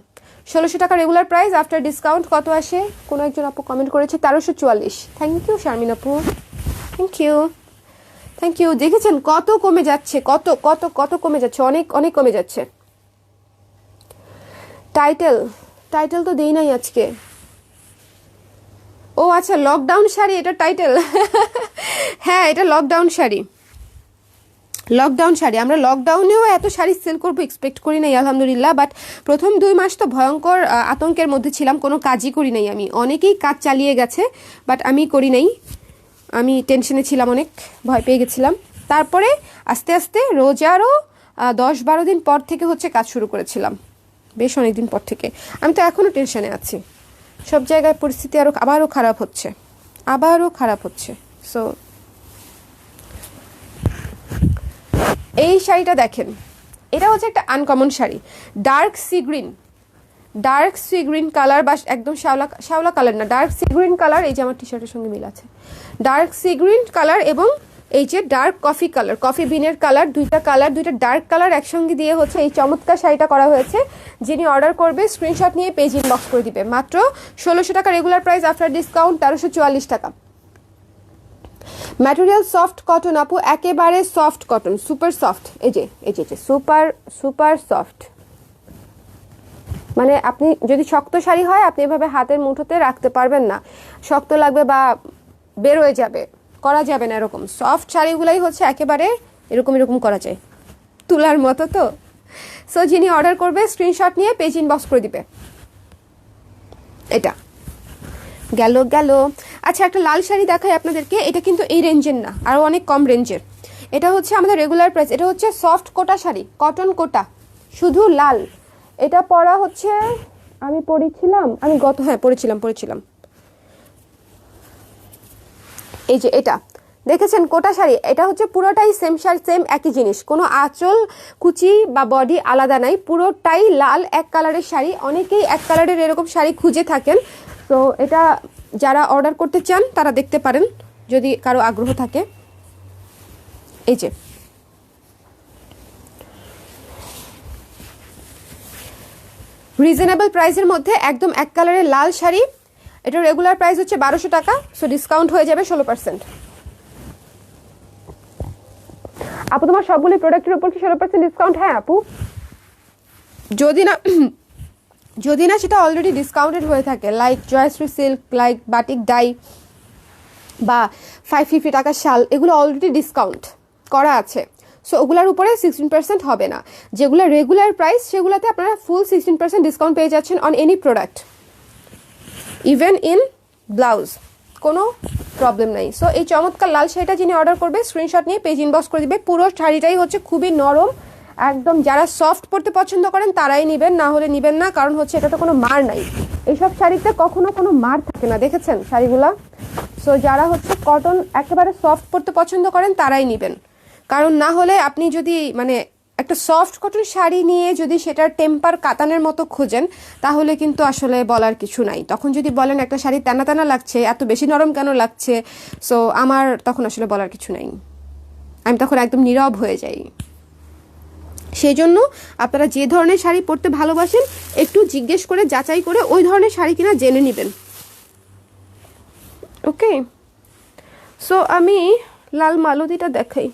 1600 টাকা রেগুলার প্রাইস, আফটার ডিসকাউন্ট কত আসে? কোনো একজন আপু কমেন্ট করেছে 1344। থ্যাংক ইউ শারমিন আপু, থ্যাংক ইউ, থ্যাংক ইউ। দেখেছেন কত কমে যাচ্ছে, কত কত কত কমে যাচ্ছে, অনেক অনেক কমে যাচ্ছে। টাইটেল তো দেই নাই আজকে। ও আচ্ছা, লকডাউন শাড়ি, এটা টাইটেল। হ্যাঁ, এটা লকডাউন শাড়ি। আমরা লকডাউনেও এত শাড়ি সেল করবো এক্সপেক্ট করি নাই আলহামদুলিল্লাহ। বাট প্রথম 2 মাস তো ভয়ঙ্কর আতঙ্কের মধ্যে ছিলাম, কোনো কাজই করি নাই আমি। অনেকেই কাজ চালিয়ে গেছে, বাট আমি করি নাই। আমি টেনশনে ছিলাম, অনেক ভয় পেয়ে গেছিলাম। তারপরে আস্তে আস্তে রোজারও 10-12 দিন পর থেকে হচ্ছে কাজ শুরু করেছিলাম, বেশ অনেক দিন পর থেকে। আমি তো এখনও টেনশনে আছি, সব জায়গায় পরিস্থিতি আবারও খারাপ হচ্ছে। সো এই শাড়িটা দেখেন, এটা হচ্ছে একটা uncommon sari, dark sea green colour, বা একদম শ্যাওলা কালার না, ডার্ক সি গ্রিন কালার। এই যে আমার টি শার্টের সঙ্গে মিল আছে, ডার্ক সি গ্রিন কালার এবং এই যে ডার্ক কফি কালার, কফি বিনের কালার, দুইটা ডার্ক কালার একসঙ্গে দিয়ে হচ্ছে এই চমৎকার শাড়িটা করা হয়েছে। যিনি অর্ডার করবে স্ক্রিনশট নিয়ে পেজ ইনবক্স করে দিবে। মাত্র 1600 টাকা রেগুলার প্রাইস, আফটার ডিসকাউন্ট 1344 টাকা। ম্যাটেরিয়াল সফট কটন আপু, একেবারে সফট কটন, সুপার সফট। এই যে সুপার সফট। মানে আপনি যদি শক্ত শাড়ি হয়, আপনি এভাবে হাতের মুঠোতে রাখতে পারবেন না, শক্ত লাগবে বা বের হয়ে যাবে, করা যাবে না। এরকম সফট শাড়িগুলাই হচ্ছে একেবারে এরকম করা যায়, তুলার মতো। তো সো যিনি অর্ডার করবে স্ক্রিনশট নিয়ে পেজ ইনবক্স করে দিবে। এটা গেল। আচ্ছা, একটা লাল শাড়ি দেখাই আপনাদেরকে। এটা কিন্তু এই রেঞ্জের না, আরও অনেক কম রেঞ্জের। এটা হচ্ছে আমাদের রেগুলার প্রাইস। এটা হচ্ছে সফট কোটা শাড়ি, কটন কোটা, শুধু লাল। এটা পরা হচ্ছে, আমি পরেছিলাম। এই যে এটা দেখেছেন কোটা শাড়ি, এটা হচ্ছে পুরোটাই সেম শাড়ি, সেম একই জিনিস, কোনো আঁচল কুচি বা বডি আলাদা নাই, পুরোটাই লাল এক কালারের শাড়ি। অনেকেই এক কালারের এরকম শাড়ি খুঁজে থাকেন, তো এটা যারা অর্ডার করতে চান তারা দেখতে পারেন যদি কারো আগ্রহ থাকে। এই যে রিজনেবল প্রাইসের মধ্যে একদম এক কালারের লাল শাড়ি, এটা রেগুলার প্রাইস হচ্ছে 1200 টাকা, সো ডিসকাউন্ট হয়ে যাবে 16%। আপু তোমার সবগুলি প্রোডাক্টের উপর কি 16% ডিসকাউন্ট? হ্যাঁ আপু, যদি না সেটা অলরেডি ডিসকাউন্টেড হয়ে থাকে, like Joyshree silk, like batik dye বা 550 টাকার শাল, এগুলো অলরেডি ডিসকাউন্ট করা আছে। সো ওগুলোর উপরে 16% হবে না। যেগুলো রেগুলার প্রাইস সেগুলোতে আপনারা ফুল 16% ডিসকাউন্ট পেয়ে যাচ্ছেন on any product, even in blouse, কোনো প্রবলেম নাই। সো এই চমৎকার লাল শাড়িটা যিনি অর্ডার করবে স্ক্রিনশট নিয়ে পেজ ইনবক্স করে দিবে। পুরো শাড়িটাই হচ্ছে খুবই নরম একদম। যারা সফট পরতে পছন্দ করেন তারাই নেবেন, না হলে নেবেন না, কারণ হচ্ছে এটা তো কোনো মার নাই। এইসব শাড়িতে কখনো কোনো মার থাকে না, দেখেছেন শাড়িগুলা। সো যারা হচ্ছে কটন একেবারে সফট পরতে পছন্দ করেন তারাই নেবেন, কারণ না হলে আপনি যদি মানে একটা সফট কটন শাড়ি নিয়ে যদি সেটার টেম্পার কাতানের মতো খোঁজেন তাহলে কিন্তু আসলে বলার কিছু নাই। তখন যদি বলেন একটা শাড়ি টানা টানা লাগছে, এত বেশি নরম কেন লাগছে, সো আমার তখন আসলে বলার কিছু নাই, আমি তখন একদম নীরব হয়ে যাই। সেই জন্য আপনারা যে ধরনের শাড়ি পরতে ভালোবাসেন একটু জিজ্ঞেস করে যাচাই করে ওই ধরনের শাড়ি কিনা জেনে নেবেন। ওকে, সো আমি লাল মালতীটা দেখাই।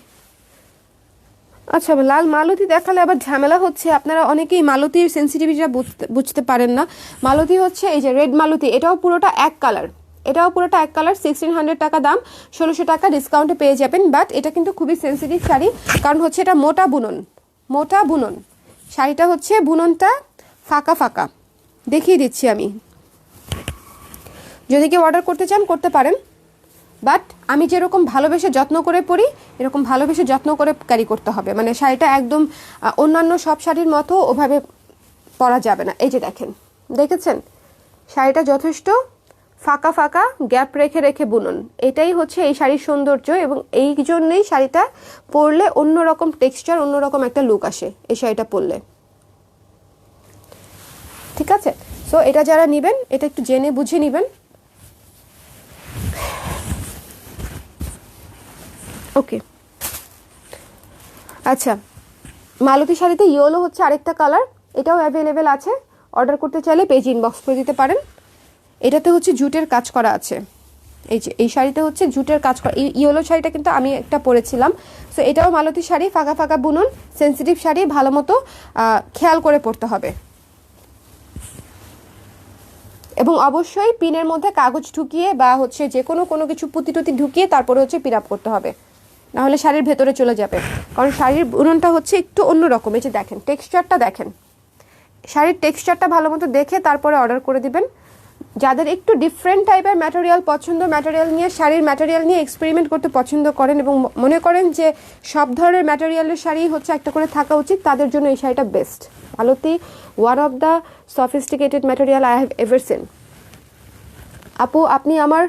আচ্ছা, লাল মালতী দেখালে আবার ঝামেলা হচ্ছে, আপনারা অনেকেই মালতীর সেন্সিটিভিটিটা বুঝতে পারেন না। মালতী হচ্ছে এই যে রেড মালতী, এটাও পুরোটা এক কালার, 1600 টাকা দাম, 1600 টাকা ডিসকাউন্টে পেয়ে যাবেন। বাট এটা কিন্তু খুবই সেন্সিটিভ শাড়ি, কারণ হচ্ছে এটা মোটা বুনন শাড়িটা হচ্ছে বুননটা ফাঁকা ফাঁকা, দেখিয়ে দিচ্ছি আমি। যদি কেউ অর্ডার করতে চান করতে পারেন, বাট আমি যেরকম ভালোবেসে যত্ন করে পরি এরকম ভালোবেসে যত্ন করে ক্যারি করতে হবে। মানে শাড়িটা একদম অন্যান্য সব শাড়ির মতো ওভাবে পরা যাবে না। এই যে দেখেছেন শাড়িটা যথেষ্ট ফাঁকা ফাঁকা গ্যাপ রেখে রেখে বুনন, এটাই হচ্ছে এই শাড়ির সৌন্দর্য। এবং এই জন্যই শাড়িটা পরলে অন্যরকম টেক্সচার, অন্যরকম একটা লুক আসে এই শাড়িটা পরলে। ঠিক আছে, সো এটা যারা নেবেন এটা একটু জেনে বুঝে নেবেন। ওকে, আচ্ছা, মালতী শাড়িতে ইয়েলো হচ্ছে আরেকটা কালার, এটাও অ্যাভেলেবেল আছে। অর্ডার করতে চাইলে পেজ ইনবক্স করে দিতে পারেন। এটাতে হচ্ছে জুটের কাজ করা আছে, এই যে এই শাড়িতে হচ্ছে জুটের কাজ করা। ইয়েলো শাড়িটা কিন্তু আমি একটা পরেছিলাম। সো এটাও মালতী শাড়ি, ফাঁকা ফাঁকা বুনন, সেন্সিটিভ শাড়ি, ভালো মতো খেয়াল করে পরতে হবে। এবং অবশ্যই পিনের মধ্যে কাগজ ঢুকিয়ে বা হচ্ছে যে কোনো কিছু পুঁতি টুতি ঢুকিয়ে তারপরে হচ্ছে পিন আপ করতে হবে, নাহলে শাড়ির ভেতরে চলে যাবে। কারণ শাড়ির বুননটা হচ্ছে একটু অন্যরকম। এই যে দেখেন টেক্সচারটা, দেখেন শাড়ির টেক্সচারটা ভালো মতো দেখে তারপরে অর্ডার করে দিবেন। যাদের একটু ডিফারেন্ট টাইপের ম্যাটেরিয়াল পছন্দ, ম্যাটেরিয়াল নিয়ে শাড়ির ম্যাটেরিয়াল নিয়ে এক্সপেরিমেন্ট করতে পছন্দ করেন এবং মনে করেন যে সব ধরনের ম্যাটেরিয়ালের শাড়ি হচ্ছে একটা করে থাকা উচিত, তাদের জন্য এই শাড়িটা best. Malati one of the sophisticated material I have ever seen. আপু আপনি আমার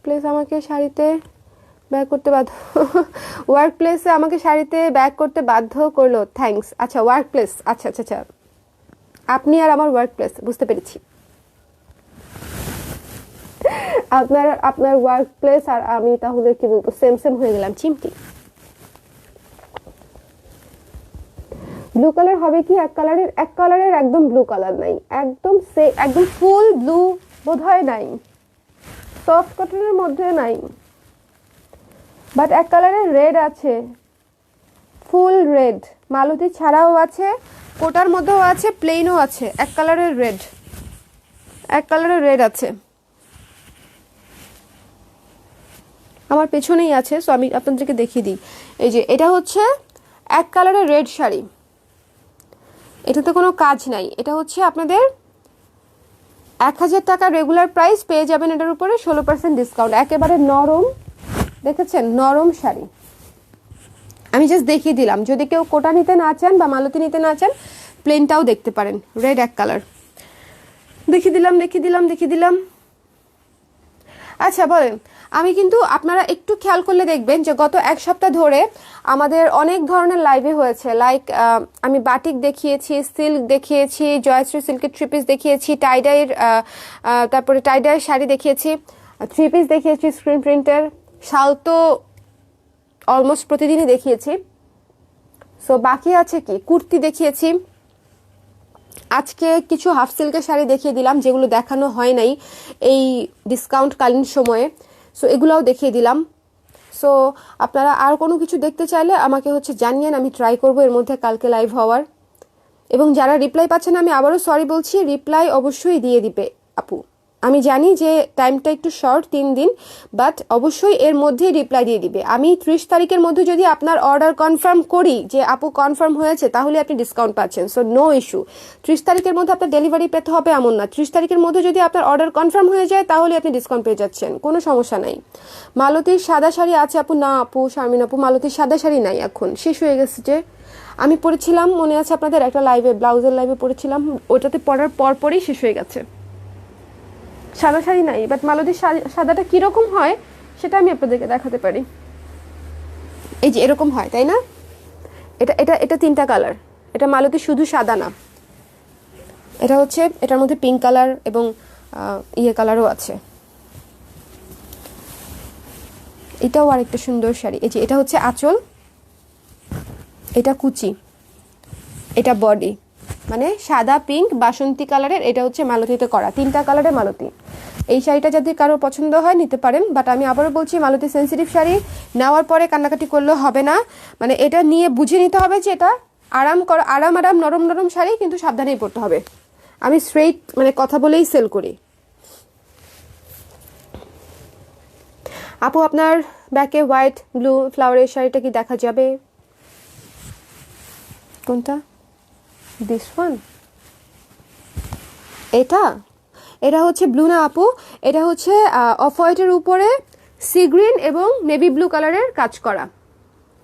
প্লিজ আমাকে শাড়িতে ব্যাক করতে বাধ্য ওয়ার্ক প্লেসে আমাকে শাড়িতে ব্যাক করতে বাধ্য করলো, থ্যাঙ্কস। আচ্ছা ওয়ার্ক প্লেস, আচ্ছা আচ্ছা আচ্ছা, আপনি আর আমার ওয়ার্ক প্লেস, বুঝতে পেরেছি। আপনার ওয়ার্ক প্লেস আর আমি তাহলে কি বলবো, সেম সেম হয়ে গেলাম, চিমটি। ব্লু কালার হবে কি এক কালারের একদম ব্লু কালার নাই, একদম ফুল ব্লু বোধহয় নাই, সফট কটনের মধ্যে নাই, বাট এক কালারের রেড আছে, ফুল রেড। মালতী ছাড়াও আছে, কোটার মধ্যেও আছে, প্লেনও আছে। এক কালারের রেড আছে, আমার পেছনেই আছে। সো আমি আপনাদেরকে দেখিয়ে দিই। এই যে এটা হচ্ছে এক কালারের রেড শাড়ি, এটাতে কোনো কাজ নাই। এটা হচ্ছে আপনাদের 1000 টাকা রেগুলার প্রাইস, পেয়ে যাবেন এটার উপরে 16% ডিসকাউন্ট। একেবারে নরম, দেখেছেন নরম শাড়ি। আমি জাস্ট দেখিয়ে দিলাম, যদি কেউ কোটা নিতে না চান বা মালতী নিতে না চান প্লেনটাও দেখতে পারেন। রেড এক কালার, দেখিয়ে দিলাম। আচ্ছা বলেন, আমি কিন্তু আপনারা একটু খেয়াল করলে দেখবেন যে গত এক সপ্তাহ ধরে আমাদের অনেক ধরনের লাইভে হয়েছে। লাইক আমি বাটিক দেখিয়েছি, সিল্ক দেখিয়েছি, জয়শ্রী সিল্কের থ্রি পিস দেখিয়েছি, তারপরে টাইডাইয়ের শাড়ি দেখিয়েছি, থ্রি পিস দেখিয়েছি স্ক্রিন প্রিন্টের, শাল তো অলমোস্ট প্রতিদিনই দেখিয়েছি। সো বাকি আছে কি, কুর্তি দেখিয়েছি, আজকে কিছু হাফ সিল্কের শাড়ি দেখিয়ে দিলাম যেগুলো দেখানো হয় নাই এই ডিসকাউন্টকালীন সময়ে। সো এগুলাও দেখিয়ে দিলাম। সো আপনারা আর কোনো কিছু দেখতে চাইলে আমাকে হচ্ছে জানিয়েন, আমি ট্রাই করব এর মধ্যে কালকে লাইভ হওয়ার। এবং যারা রিপ্লাই পাচ্ছেন আমি আবারও সরি বলছি, রিপ্লাই অবশ্যই দিয়ে দিবে আপু। আমি জানি যে টাইমটা একটু শর্ট, 3 দিন, বাট অবশ্যই এর মধ্যেই রিপ্লাই দিয়ে দিবে। আমি 30 তারিখের মধ্যে যদি আপনার অর্ডার কনফার্ম করি যে আপু কনফার্ম হয়েছে, তাহলে আপনি ডিসকাউন্ট পাচ্ছেন। So no issue. 30 তারিখের মধ্যে আপনার ডেলিভারি পেতে হবে এমন না। 30 তারিখের মধ্যে যদি আপনার অর্ডার কনফার্ম হয়ে যায় তাহলে আপনি ডিসকাউন্ট পেয়ে যাচ্ছেন, কোনো সমস্যা নাই। মালতীর সাদা শাড়ি আছে আপু? না আপু, শারমিন আপু মালতীর সাদা শাড়ি নাই, এখন শেষ হয়ে গেছে। যে আমি পরেছিলাম মনে আছে আপনাদের একটা লাইভে, ব্লাউজের লাইভে পরেছিলাম, ওটাতে পরার পরপরই শেষ হয়ে গেছে। সাদা শাড়ি নাই, বাট মালতীর সাদাটা কীরকম হয় সেটা আমি আপনাদেরকে দেখাতে পারি। এই যে এরকম হয়, তাই না? এটা এটা এটা 3টা কালার। এটা মালতী শুধু সাদা না, এটা হচ্ছে এটার মধ্যে পিঙ্ক কালার এবং ইয়ে কালারও আছে। এটাও আরেকটা সুন্দর শাড়ি। এই যে এটা হচ্ছে আঁচল, এটা কুচি, এটা বডি, মানে সাদা পিঙ্ক বাসন্তী কালারের। এটা হচ্ছে মালতীতে করা, 3টা কালারের মালতী। এই শাড়িটা যদি কারোর পছন্দ হয় নিতে পারেন, বাট আমি আবারও বলছি মালতী সেন্সিটিভ শাড়ি নেওয়ার পরে কান্নাকাটি করলেও হবে না। মানে এটা নিয়ে বুঝে নিতে হবে যে এটা আরাম নরম নরম শাড়ি, কিন্তু সাবধানেই পড়তে হবে। আমি স্ট্রেইট মানে কথা বলেই সেল করি। আপু আপনার ব্যাকে হোয়াইট ব্লু ফ্লাওয়ারের শাড়িটা কি দেখা যাবে? কোনটা? This one? এটা এটা হচ্ছে ব্লু না আপু, এটা হচ্ছে অফ হোয়াইটের উপরে সি গ্রিন এবং নেভি ব্লু কালারের কাজ করা।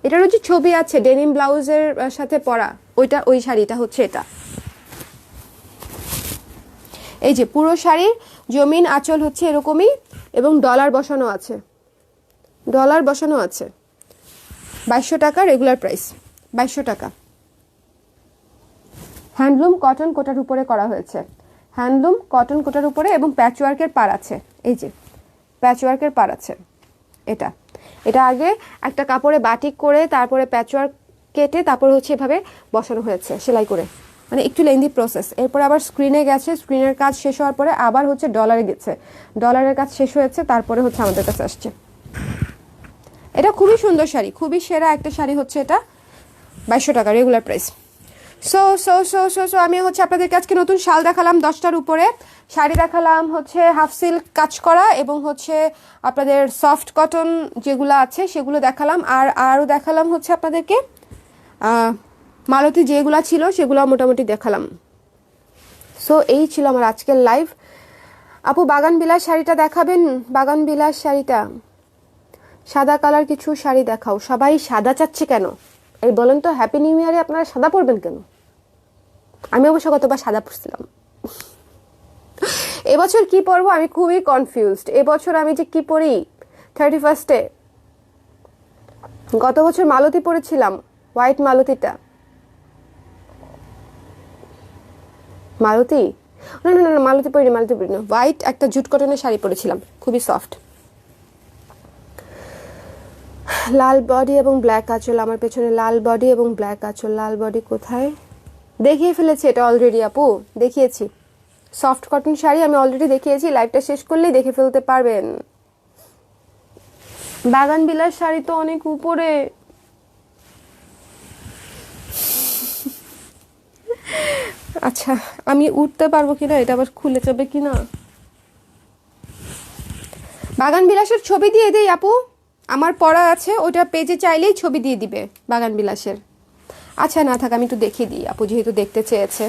এটার হচ্ছে ছবি আছে ডেনিম ব্লাউজের সাথে পরা, ওই শাড়িটা হচ্ছে এটা। এই যে পুরো শাড়ির জমিন আঁচল হচ্ছে এরকমই, এবং ডলার বসানো আছে, 2200 টাকা রেগুলার প্রাইস, 2200 টাকা। হ্যান্ডলুম কটন কোটার উপরে করা হয়েছে, হ্যান্ডলুম কটন কোটার উপরে, এবং প্যাচওয়ার্কের পার আছে। এই যে প্যাচওয়ার্কের পার আছে। এটা এটা আগে একটা কাপড়ে বাটিক করে তারপরে প্যাচওয়ার্ক কেটে তারপরে হচ্ছে এভাবে বসানো হয়েছে সেলাই করে, মানে একটু লেন্দি প্রসেস। এরপরে আবার স্ক্রিনে গেছে, স্ক্রিনের কাজ শেষ হওয়ার পরে আবার হচ্ছে ডলারে গেছে, ডলারের কাজ শেষ হয়েছে, তারপরে হচ্ছে আমাদের কাছে আসছে। এটা খুবই সুন্দর শাড়ি, খুবই সেরা একটা শাড়ি হচ্ছে এটা, 2200 টাকা regular price. So so so so so আমি হচ্ছে আপনাদের আজকে নতুন শাল দেখালাম 10টার উপরে, শাড়ি দেখালাম হচ্ছে হাফ সিল্ক কাজ করা, এবং হচ্ছে আপনাদের সফট কটন যেগুলো আছে সেগুলো দেখালাম, আর আরও দেখালাম হচ্ছে আপনাদেরকে মালতী যেগুলো ছিল সেগুলো মোটামুটি দেখালাম। সো এই ছিল আমার আজকের লাইভ। আপু বাগান বিলাস শাড়িটা দেখাবেন? বাগান বিলাস শাড়িটা, সাদা কালার কিছু শাড়ি দেখাও। সবাই সাদা চাচ্ছে কেন এই বলেন তো? হ্যাপি নিউ ইয়ারে আপনারা সাদা পরবেন কেন? আমি অবশ্য গতবার সাদা পরছিলাম, এবছর কি পরবো আমি খুবই কনফিউজড। এবছর আমি যে কি পরি 31-এ, গত বছর মালতী পরেছিলাম, হোয়াইট মালতীটা, মালতী না না না মালতী পরিনি, হোয়াইট একটা জুট কটনের শাড়ি পরেছিলাম, খুবই সফট। লাল বডি এবং ব্ল্যাক আঁচল, আমার পেছনে লাল বডি এবং ব্ল্যাক আঁচল। লাল বডি কোথায়? দেখিয়ে ফেলেছি এটা অলরেডি আপু, দেখিয়েছি। সফট কটন শাড়ি আমি অলরেডি দেখিয়েছি, লাইভটা শেষ করলেই দেখে ফেলতে পারবেন। বাগান বিলাস শাড়ি তো অনেক উপরে। আচ্ছা আমি উঠতে পারবো কিনা, এটা আবার খুলে যাবে কিনা। বাগান বিলাসের ছবি দিয়ে দেই আপু, আমার পড়া আছে, ওটা পেজে চাইলেই ছবি দিয়ে দিবে বাগান বিলাসের। আচ্ছা না থাক, আমি একটু দেখিয়ে দিই আপু যেহেতু দেখতে চেয়েছে।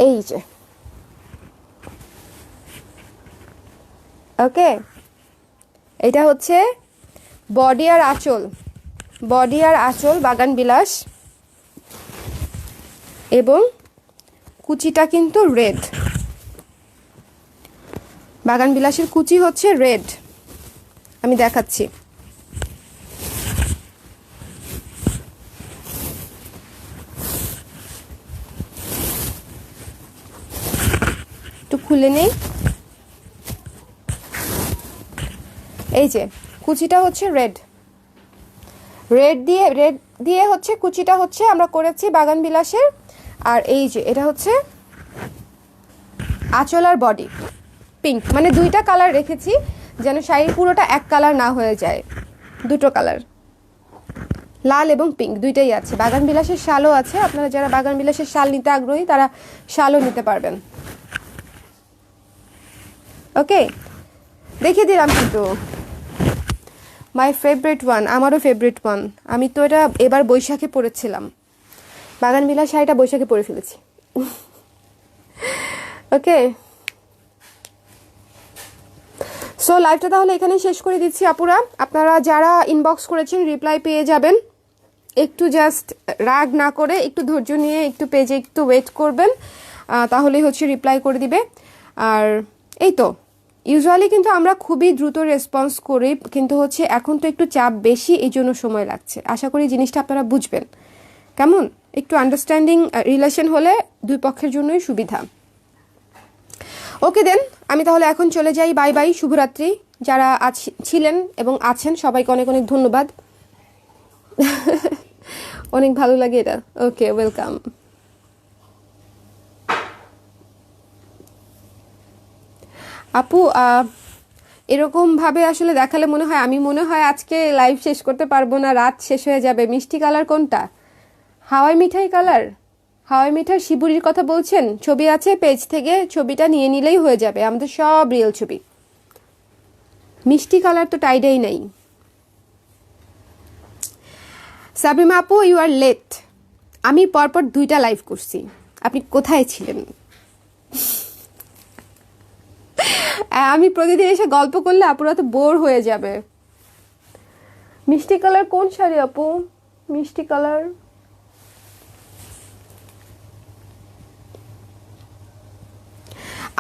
এই যে ওকে, এটা হচ্ছে বডি আর আঁচল, বডি আর আঁচল বাগান বিলাস, এবং কুচিটা কিন্তু রেড। বাগান বিলাসের কুচি হচ্ছে রেড, আমি দেখাচ্ছি। একটু খুলে নেই। এই যে কুচিটা হচ্ছে রেড, রেড দিয়ে হচ্ছে কুচিটা হচ্ছে আমরা করেছি বাগান বিলাসের। আর এই যে এটা হচ্ছে আঁচল আর বডি পিঙ্ক, মানে দুইটা কালার রেখেছি যেন শাড়ির পুরোটা এক কালার না হয়ে যায়, দুটো কালার, লাল এবং পিঙ্ক দুইটাই আছে। বাগান বিলাসের শালও আছে, আপনারা যারা বাগান বিলাসের শাল নিতে আগ্রহী তারা শালও নিতে পারবেন। ওকে দেখিয়ে দিলাম কিন্তু মাই ফেভারিট ওয়ান, আমারও ফেভারিট ওয়ান। আমি তো এটা এবার বৈশাখে পরেছিলাম, বাগান বিলাস শাড়িটা বৈশাখে পরে ফেলেছি। ওকে সো লাইভটা তাহলে এখানেই শেষ করে দিচ্ছি আপুরা। আপনারা যারা ইনবক্স করেছেন রিপ্লাই পেয়ে যাবেন, একটু জাস্ট রাগ না করে একটু ধৈর্য নিয়ে একটু পেজে একটু ওয়েট করবেন। তাহলেই হচ্ছে রিপ্লাই করে দিবে। আর এই তো ইউজুয়ালি কিন্তু আমরা খুবই দ্রুত রেসপন্স করি, কিন্তু হচ্ছে এখন তো একটু চাপ বেশি, এই জন্য সময় লাগছে। আশা করি জিনিসটা আপনারা বুঝবেন। কেমন, একটু আন্ডারস্ট্যান্ডিং রিলেশন হলে দুই পক্ষের জন্যই সুবিধা। ওকে দেন, আমি তাহলে এখন চলে যাই। বাই বাই, শুভরাত্রি। যারা ছিলেন এবং আছেন সবাইকে অনেক অনেক ধন্যবাদ। অনেক ভালো লাগে এটা। ওকে, ওয়েলকাম। আপু এরকমভাবে আসলে দেখালে মনে হয় আজকে লাইভ শেষ করতে পারবো না, রাত শেষ হয়ে যাবে। মিষ্টি কালার কোনটা? হাওয়াই মিঠাই কালার? হাওয়াই মিঠার শিবুরির কথা বলছেন? ছবি আছে পেজ থেকে, ছবিটা নিয়ে নিলেই হয়ে যাবে, আমাদের সব রিয়েল ছবি। মিষ্টি কালার তো টাইডাই নাই। সাবরিমা আপু, ইউ আর লেট। আমি পরপর 2টা লাইভ করছি, আপনি কোথায় ছিলেন? আমি প্রতিদিন এসে গল্প করলে আপুরা তো বোর হয়ে যাবে। মিষ্টি কালার কোন শাড়ি আপু? মিষ্টি কালার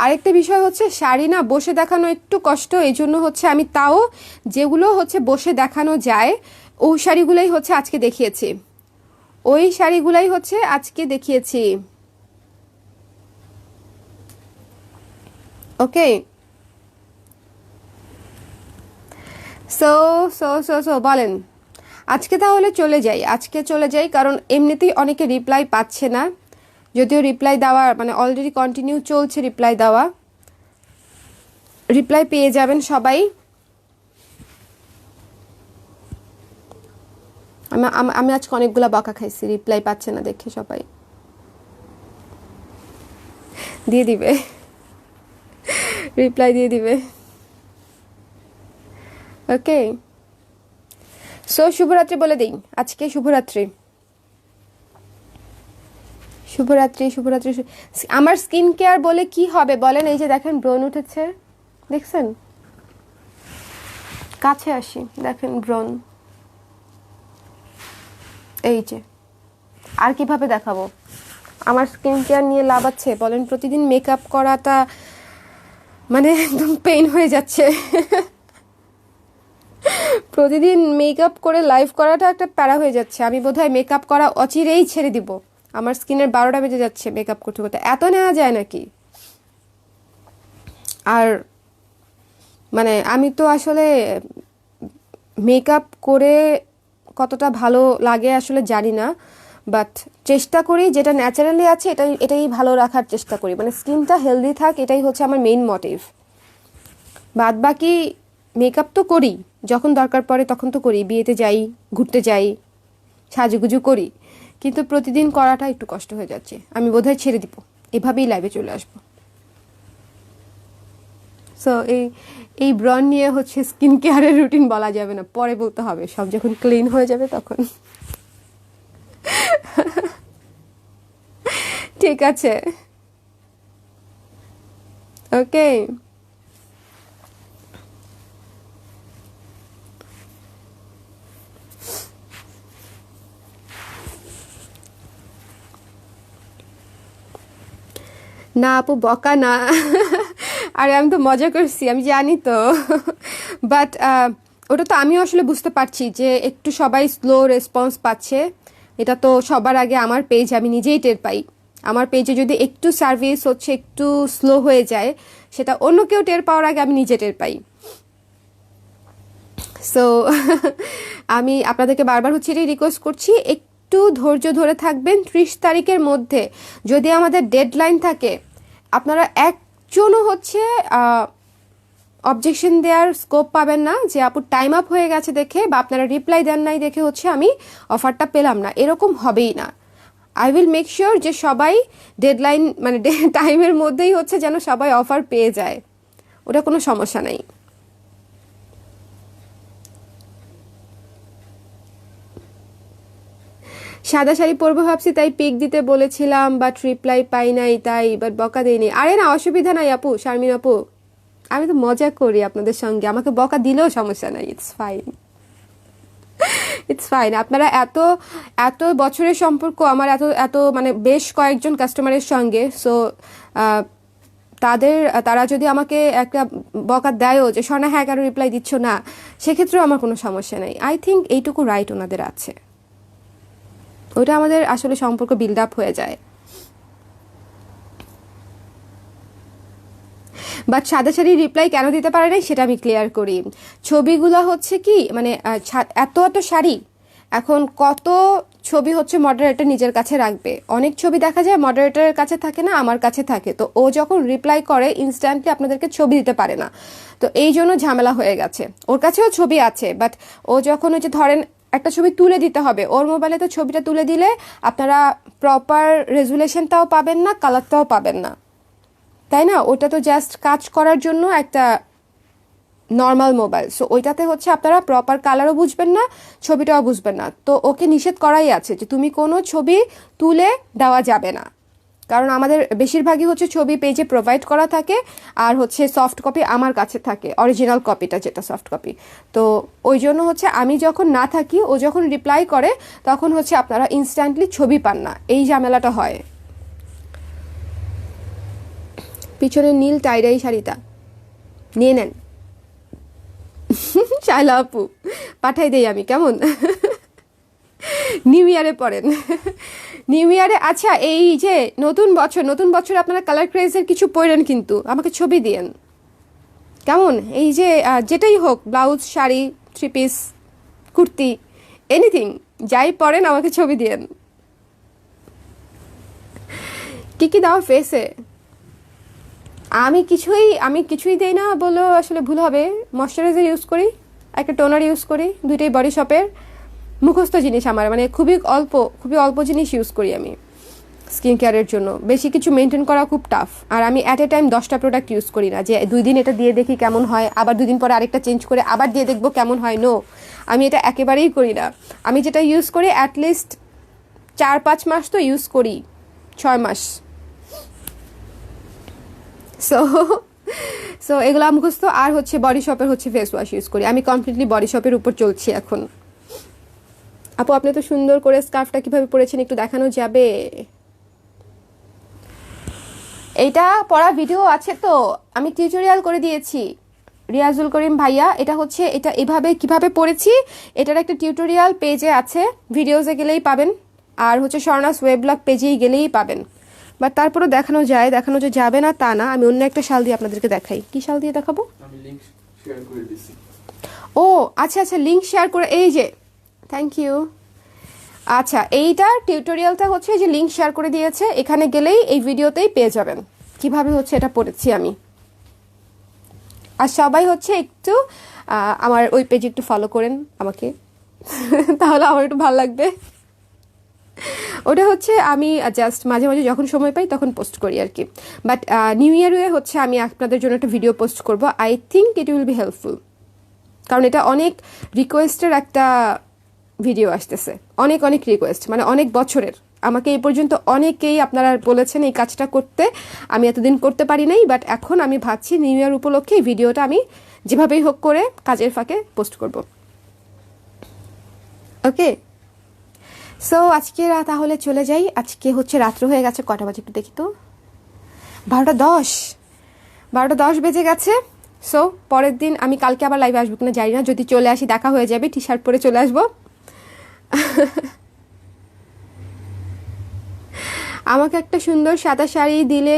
আরেকটা বিষয় হচ্ছে, শাড়ি না বসে দেখানো একটু কষ্ট, এই জন্য হচ্ছে আমি তাও যেগুলো হচ্ছে বসে দেখানো যায় ওই শাড়িগুলাই হচ্ছে আজকে দেখিয়েছি, ওই শাড়িগুলাই হচ্ছে আজকে দেখিয়েছি। ওকে, সো সো সো সো বলেন। আজকে তাহলে চলে যাই, আজকে চলে যাই, কারণ এমনিতেই অনেকে রিপ্লাই পাচ্ছে না, যদিও রিপ্লাই দেওয়া মানে অলরেডি কন্টিনিউ চলছে রিপ্লাই দেওয়া। রিপ্লাই পেয়ে যাবেন সবাই। আমি আজকে অনেকগুলা বকা খাইছি, রিপ্লাই পাচ্ছে না দেখে সবাই। দিয়ে দিবে, রিপ্লাই দিয়ে দিবে। ওকে, সো শুভরাত্রি বলে দিই, আজকে শুভরাত্রি। শুভরাত্রি শুভরাত্রি। আমার স্কিন কেয়ার বলে কি হবে বলেন? এই যে দেখেন ব্রণ উঠেছে, দেখছেন? কাছে আসি, দেখেন ব্রণ, এই যে। আর কিভাবে দেখাবো? আমার স্কিন কেয়ার নিয়ে লাভ আছে বলেন? প্রতিদিন মেকআপ করাটা মানে একদম পেইন হয়ে যাচ্ছে। প্রতিদিন মেকআপ করে লাইভ করাটা একটা প্যারা হয়ে যাচ্ছে। আমি বোধহয় মেকআপ করা অচিরেই ছেড়ে দিব। আমার স্কিনের 12টা বেজে যাচ্ছে মেকআপ করতে করতে। এত নেওয়া যায় নাকি? আর মানে আমি তো আসলে মেকআপ করে কতটা ভালো লাগে আসলে জানি না, বাট চেষ্টা করি যেটা ন্যাচারালি আছে এটাই ভালো রাখার চেষ্টা করি, মানে স্কিনটা হেলদি থাক, এটাই হচ্ছে আমার মেইন মোটিভ। বাদ বাকি মেকআপ তো করি, যখন দরকার পড়ে তখন তো করি, বিয়েতে যাই, ঘুরতে যাই, সাজুগুজু করি, কিন্তু প্রতিদিন করাটা একটু কষ্ট হয়ে যাচ্ছে। আমি বোধহয় ছেড়ে দিব, এভাবেই লাইভে চলে আসবো। সো এই ব্রণ নিয়ে হচ্ছে স্কিন কেয়ারের রুটিন বলা যাবে না, পরে বলতে হবে, সব যখন ক্লিন হয়ে যাবে তখন। ঠিক আছে, ওকে। না আপু, বকা না। আরে আমি তো মজা করছি, আমি জানি তো। বাট ওটা তো আমিও আসলে বুঝতে পারছি যে একটু সবাই স্লো রেসপন্স পাচ্ছে। এটা তো সবার আগে আমার পেজ, আমি নিজেই টের পাই। আমার পেজে যদি একটু সার্ভিস হচ্ছে একটু স্লো হয়ে যায়, সেটা অন্য কেউ টের পাওয়ার আগে আমি নিজে টের পাই। সো আমি আপনাদেরকে বারবার হচ্ছে এটাই রিকোয়েস্ট করছি, একটু ধৈর্য ধরে থাকবেন। 30 তারিখের মধ্যে যদি আমাদের ডেডলাইন থাকে, আপনারা একজনও হচ্ছে অবজেকশন দেওয়ার স্কোপ পাবেন না যে আপু টাইম আপ হয়ে গেছে দেখে বা আপনারা রিপ্লাই দেন নাই দেখে হচ্ছে আমি অফারটা পেলাম না, এরকম হবেই না। আই উইল মেক শিওর যে সবাই ডেডলাইন মানে টাইমের মধ্যেই হচ্ছে যেন সবাই অফার পেয়ে যায়, ওটা কোনো সমস্যা নাই। সাদা শাড়ি পরবো ভাবছি, তাই পিক দিতে বলেছিলাম, বাট রিপ্লাই পাই নাই, তাই বাট বকা দেয়নি। আরে না, অসুবিধা নাই আপু, শারমিন আপু, আমি তো মজা করি আপনাদের সঙ্গে, আমাকে বকা দিলেও সমস্যা নাই, ইটস ফাইন। It's fine. আপনারা এত এত বছরের সম্পর্ক আমার, এত এত মানে বেশ কয়েকজন কাস্টমারের সঙ্গে, সো তারা যদি আমাকে একটা বকা দেয়ও যে স্বর্ণা হ্যাঁ কেন রিপ্লাই দিচ্ছ না, সেক্ষেত্রেও আমার কোনো সমস্যা নেই। আই থিঙ্ক এইটুকু রাইট ওনাদের আছে, ওইটা আমাদের আসলে সম্পর্ক বিল্ড আপ হয়ে যায়। বাট সাদা শাড়ি রিপ্লাই কেন দিতে পারে নাই সেটা আমি ক্লিয়ার করি। ছবিগুলো হচ্ছে কি মানে এত এত শাড়ি, এখন কত ছবি হচ্ছে মডারেটর নিজের কাছে রাখবে। অনেক ছবি দেখা যায় মডারেটরের কাছে থাকে না, আমার কাছে থাকে। তো ও যখন রিপ্লাই করে ইনস্ট্যান্টলি আপনাদেরকে ছবি দিতে পারে না, তো এই জন্য ঝামেলা হয়ে গেছে। ওর কাছেও ছবি আছে, বাট ও যখন ওই যে ধরেন একটা ছবি তুলে দিতে হবে ওর মোবাইলে, তো ছবিটা তুলে দিলে আপনারা প্রপার রেজুলেশনটাও পাবেন না, কালারটাও পাবেন না, তাই না? ওটা তো জাস্ট কাজ করার জন্য একটা নর্মাল মোবাইল, সো ওইটাতে হচ্ছে আপনারা প্রপার কালারও বুঝবেন না, ছবিটাও বুঝবেন না। তো ওকে নিষেধ করাই আছে যে তুমি কোনো ছবি তুলে দেওয়া যাবে না, কারণ আমাদের বেশিরভাগই হচ্ছে ছবি পেজে প্রোভাইড করা থাকে, আর হচ্ছে সফট কপি আমার কাছে থাকে, অরিজিনাল কপিটা যেটা সফট কপি। তো ওই জন্য হচ্ছে আমি যখন না থাকি, ও যখন রিপ্লাই করে, তখন হচ্ছে আপনারা ইনস্ট্যান্টলি ছবি পান না, এই ঝামেলাটা হয়। পিছনের নীল টাইডাই শাড়িটা নিয়ে নেন শায়লা আপু, পাঠাই দেই আমি, কেমন? নিউ ইয়ারে পড়েন, নিউ ইয়ারে। আচ্ছা, এই যে নতুন বছর আপনারা কালার ক্রেজের কিছু পরেন, কিন্তু আমাকে ছবি দিয়েন, কেমন? এই যে যেটাই হোক, blouse, sari, three piece, kurti, anything যাই পরেন, আমাকে ছবি দিয়েন। কি দাও ফেসে? আমি কিছুই দেই না বলেও আসলে ভুল হবে। ময়শ্চারাইজার ইউজ করি, একটা টোনার ইউজ করি, দুইটাই বডি শপের, মুখস্থ জিনিস আমার, মানে খুবই অল্প জিনিস ইউজ করি আমি স্কিন কেয়ারের জন্য। বেশি কিছু মেনটেন করা খুব টাফ, আর আমি অ্যাট এ টাইম 10টা প্রোডাক্ট ইউজ করি না, যে 2 দিন এটা দিয়ে দেখি কেমন হয়, আবার 2 দিন পরে আরেকটা চেঞ্জ করে আবার দিয়ে দেখবো কেমন হয়। নো, আমি এটা একেবারেই করি না। আমি যেটা ইউজ করি অ্যাটলিস্ট 4-5 মাস তো ইউজ করি, 6 মাস। সো এগুলো মুখস্থ। আর হচ্ছে বডি শপের হচ্ছে ফেস ওয়াশ ইউজ করি আমি, কমপ্লিটলি বডি শপের উপর চলছি এখন। আপু আপনি তো সুন্দর করে স্কার্ফটা কিভাবে পরেছেন একটু দেখানো যাবে? এইটা পরা ভিডিও আছে তো, আমি টিউটোরিয়াল করে দিয়েছি রিয়াজুল করিম ভাইয়া। এটা হচ্ছে এটা এভাবে কিভাবে পরেছি, এটার একটা টিউটোরিয়াল পেজে আছে, ভিডিওসে গেলেই পাবেন, আর হচ্ছে স্বর্ণাস ওয়েবলগ পেজেই গেলেই পাবেন। বাট তারপরে দেখানো যে যাবে না তা না। আমি অন্য একটা শাল দিয়ে আপনাদেরকে দেখাই। কি শাল দিয়ে দেখাবো? আমি লিংক শেয়ার করে দিছি। ও আচ্ছা, লিংক শেয়ার করে, এই যে, থ্যাংক ইউ। আচ্ছা, এইটার টিউটোরিয়ালটা হচ্ছে যে লিংক শেয়ার করে দিয়েছে, এখানে গেলেই এই ভিডিওতেই পেয়ে যাবেন কিভাবে হচ্ছে এটা পড়েছি আমি। আর সবাই হচ্ছে একটু আমার ওই পেজে একটু ফলো করেন আমাকে তাহলে আমার একটু ভালো লাগবে। ওটা হচ্ছে আমি জাস্ট মাঝে মাঝে যখন সময় পাই তখন পোস্ট করি আর কি। বাট নিউ ইয়ারে হচ্ছে আমি আপনাদের জন্য একটা ভিডিও পোস্ট করব। I think it will be helpful, কারণ এটা অনেক রিকোয়েস্টের একটা ভিডিও আসতেছে, অনেক রিকোয়েস্ট, মানে অনেক বছরের। আমাকে এই পর্যন্ত অনেকেই আপনারা বলেছেন এই কাজটা করতে, আমি এতদিন করতে পারি নাই। বাট এখন আমি ভাবছি নিউ ইয়ার উপলক্ষে এই ভিডিওটা আমি যেভাবেই হোক করে কাজের ফাঁকে পোস্ট করব। ওকে, সো আজকে তাহলে চলে যাই। আজকে হচ্ছে রাত্র হয়ে গেছে, কটা বাজে একটু দেখি তো, 12:10 বেজে গেছে। সো পরের দিন আমি কালকে আবার লাইভে আসবো কিনা জানি না, যদি চলে আসি দেখা হয়ে যাবে, টি শার্ট পরে চলে আসবো আমাকে একটা সুন্দর সাদা শাড়ি দিলে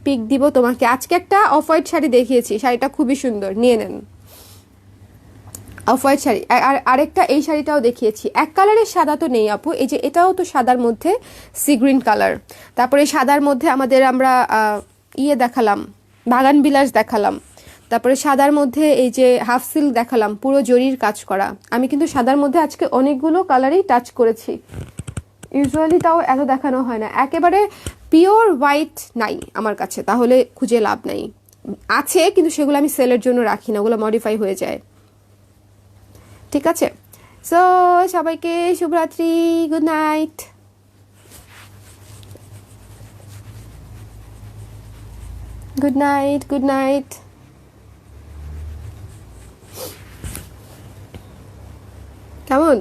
পিক দিব তোমাকে। আজকে একটা অফ হোয়াইট শাড়ি দেখিয়েছি, শাড়িটা খুবই সুন্দর, নিয়ে নেন। অফ হোয়াইট শাড়ি, আর আরেকটা এই শাড়িটাও দেখিয়েছি। এক কালারের সাদা তো নেই আপু, এই যে এটাও তো সাদার মধ্যে সি গ্রিন কালার। তারপরে সাদার মধ্যে আমরা দেখালাম, বাগান বিলাস দেখালাম। তারপরে সাদার মধ্যে এই যে হাফ সিল্ক দেখালাম, পুরো জরির কাজ করা। আমি কিন্তু সাদার মধ্যে আজকে অনেকগুলো কালারই টাচ করেছি, ইউজুয়ালি তাও এত দেখানো হয় না। একেবারে পিওর হোয়াইট নাই আমার কাছে, তাহলে খুঁজে লাভ নাই। আছে কিন্তু সেগুলো আমি সেলের জন্য রাখি না, ওগুলো মডিফাই হয়ে যায়। ঠিক আছে, সো সবাইকে শুভরাত্রি, গুড নাইট। Good night. কেমন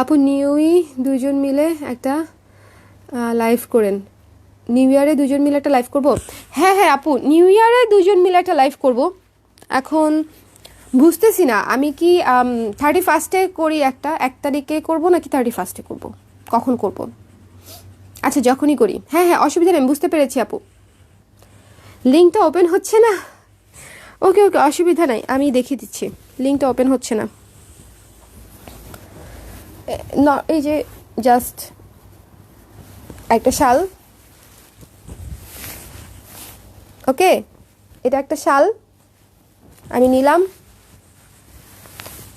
আপু দুজন মিলে একটা লাইভ করেন। নিউ ইয়ারে দুজন মিলে একটা লাইভ করব। হ্যাঁ হ্যাঁ আপু, নিউ ইয়ারে দুজন মিলে একটা লাইভ করব। এখন বুঝতেছি না আমি কি 31-এ করি, 1 তারিখে করব নাকি 31-এ করব, কখন করব? আচ্ছা যখনই করি। হ্যাঁ হ্যাঁ অসুবিধা নেই, আমি বুঝতে পেরেছি আপু। লিঙ্কটা ওপেন হচ্ছে না। ওকে ওকে অসুবিধা নাই, আমি দেখিয়ে দিচ্ছি। লিঙ্কটা ওপেন হচ্ছে না। না এই যে জাস্ট একটা শাল। ওকে, এটা একটা শাল আমি নিলাম,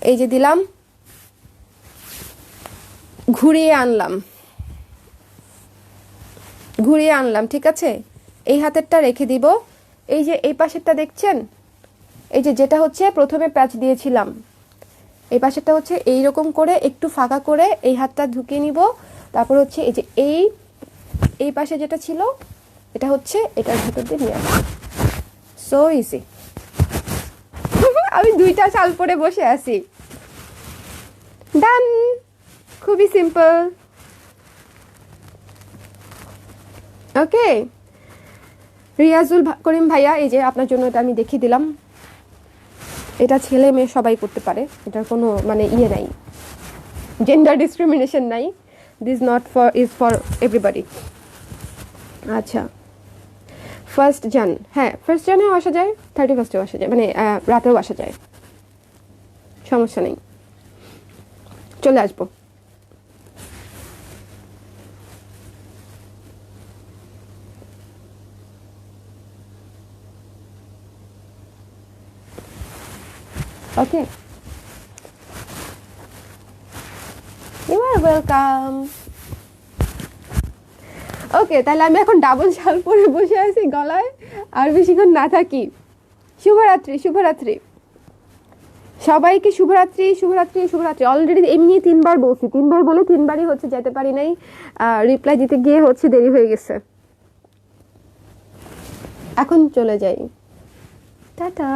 এই যে দিলাম, ঘুরিয়ে আনলাম, ঠিক আছে? এই হাতেরটা রেখে দিব। এই যে এই পাশেরটা দেখছেন, এই যে যেটা হচ্ছে প্রথমে প্যাচ দিয়েছিলাম, এই পাশেরটা হচ্ছে এইরকম করে একটু ফাঁকা করে এই হাতটা ঢুকিয়ে নিব। তারপর হচ্ছে এই যে এই পাশে যেটা ছিল এটা হচ্ছে এটার ভেতর দিয়ে নিয়ে আসবো। So easy. আমি 2টা শাল পরে বসে আছি। ডান, খুবই সিম্পল। ওকে রিয়াজুল করিম ভাইয়া, এই যে আপনার জন্য এটা আমি দেখিয়ে দিলাম। এটা ছেলে মেয়ে সবাই করতে পারে, এটার কোনো মানে ইয়ে নাই, জেন্ডার ডিসক্রিমিনেশন নাই। This not for is for everybody. আচ্ছা 1 জান, হ্যাঁ 1 জানেও আসা যায়, 31-এও আসা যায়, মানে রাতেও আসা যায়, সমস্যা নেই, চলে আসবো। Okay you R welcome. ওকে তাহলে আমি এখন ডাবল শাল পরে বসে আছি গলায়, আর বেশিক্ষণ না থাকি। শুভরাত্রি সবাইকে, শুভরাত্রি। অলরেডি এমনি 3বার বলছি, 3বার বলে 3বারই হচ্ছে যেতে পারি নাই, রিপ্লাই দিতে গিয়ে হচ্ছে দেরি হয়ে গেছে। এখন চলে যাই, টাটা।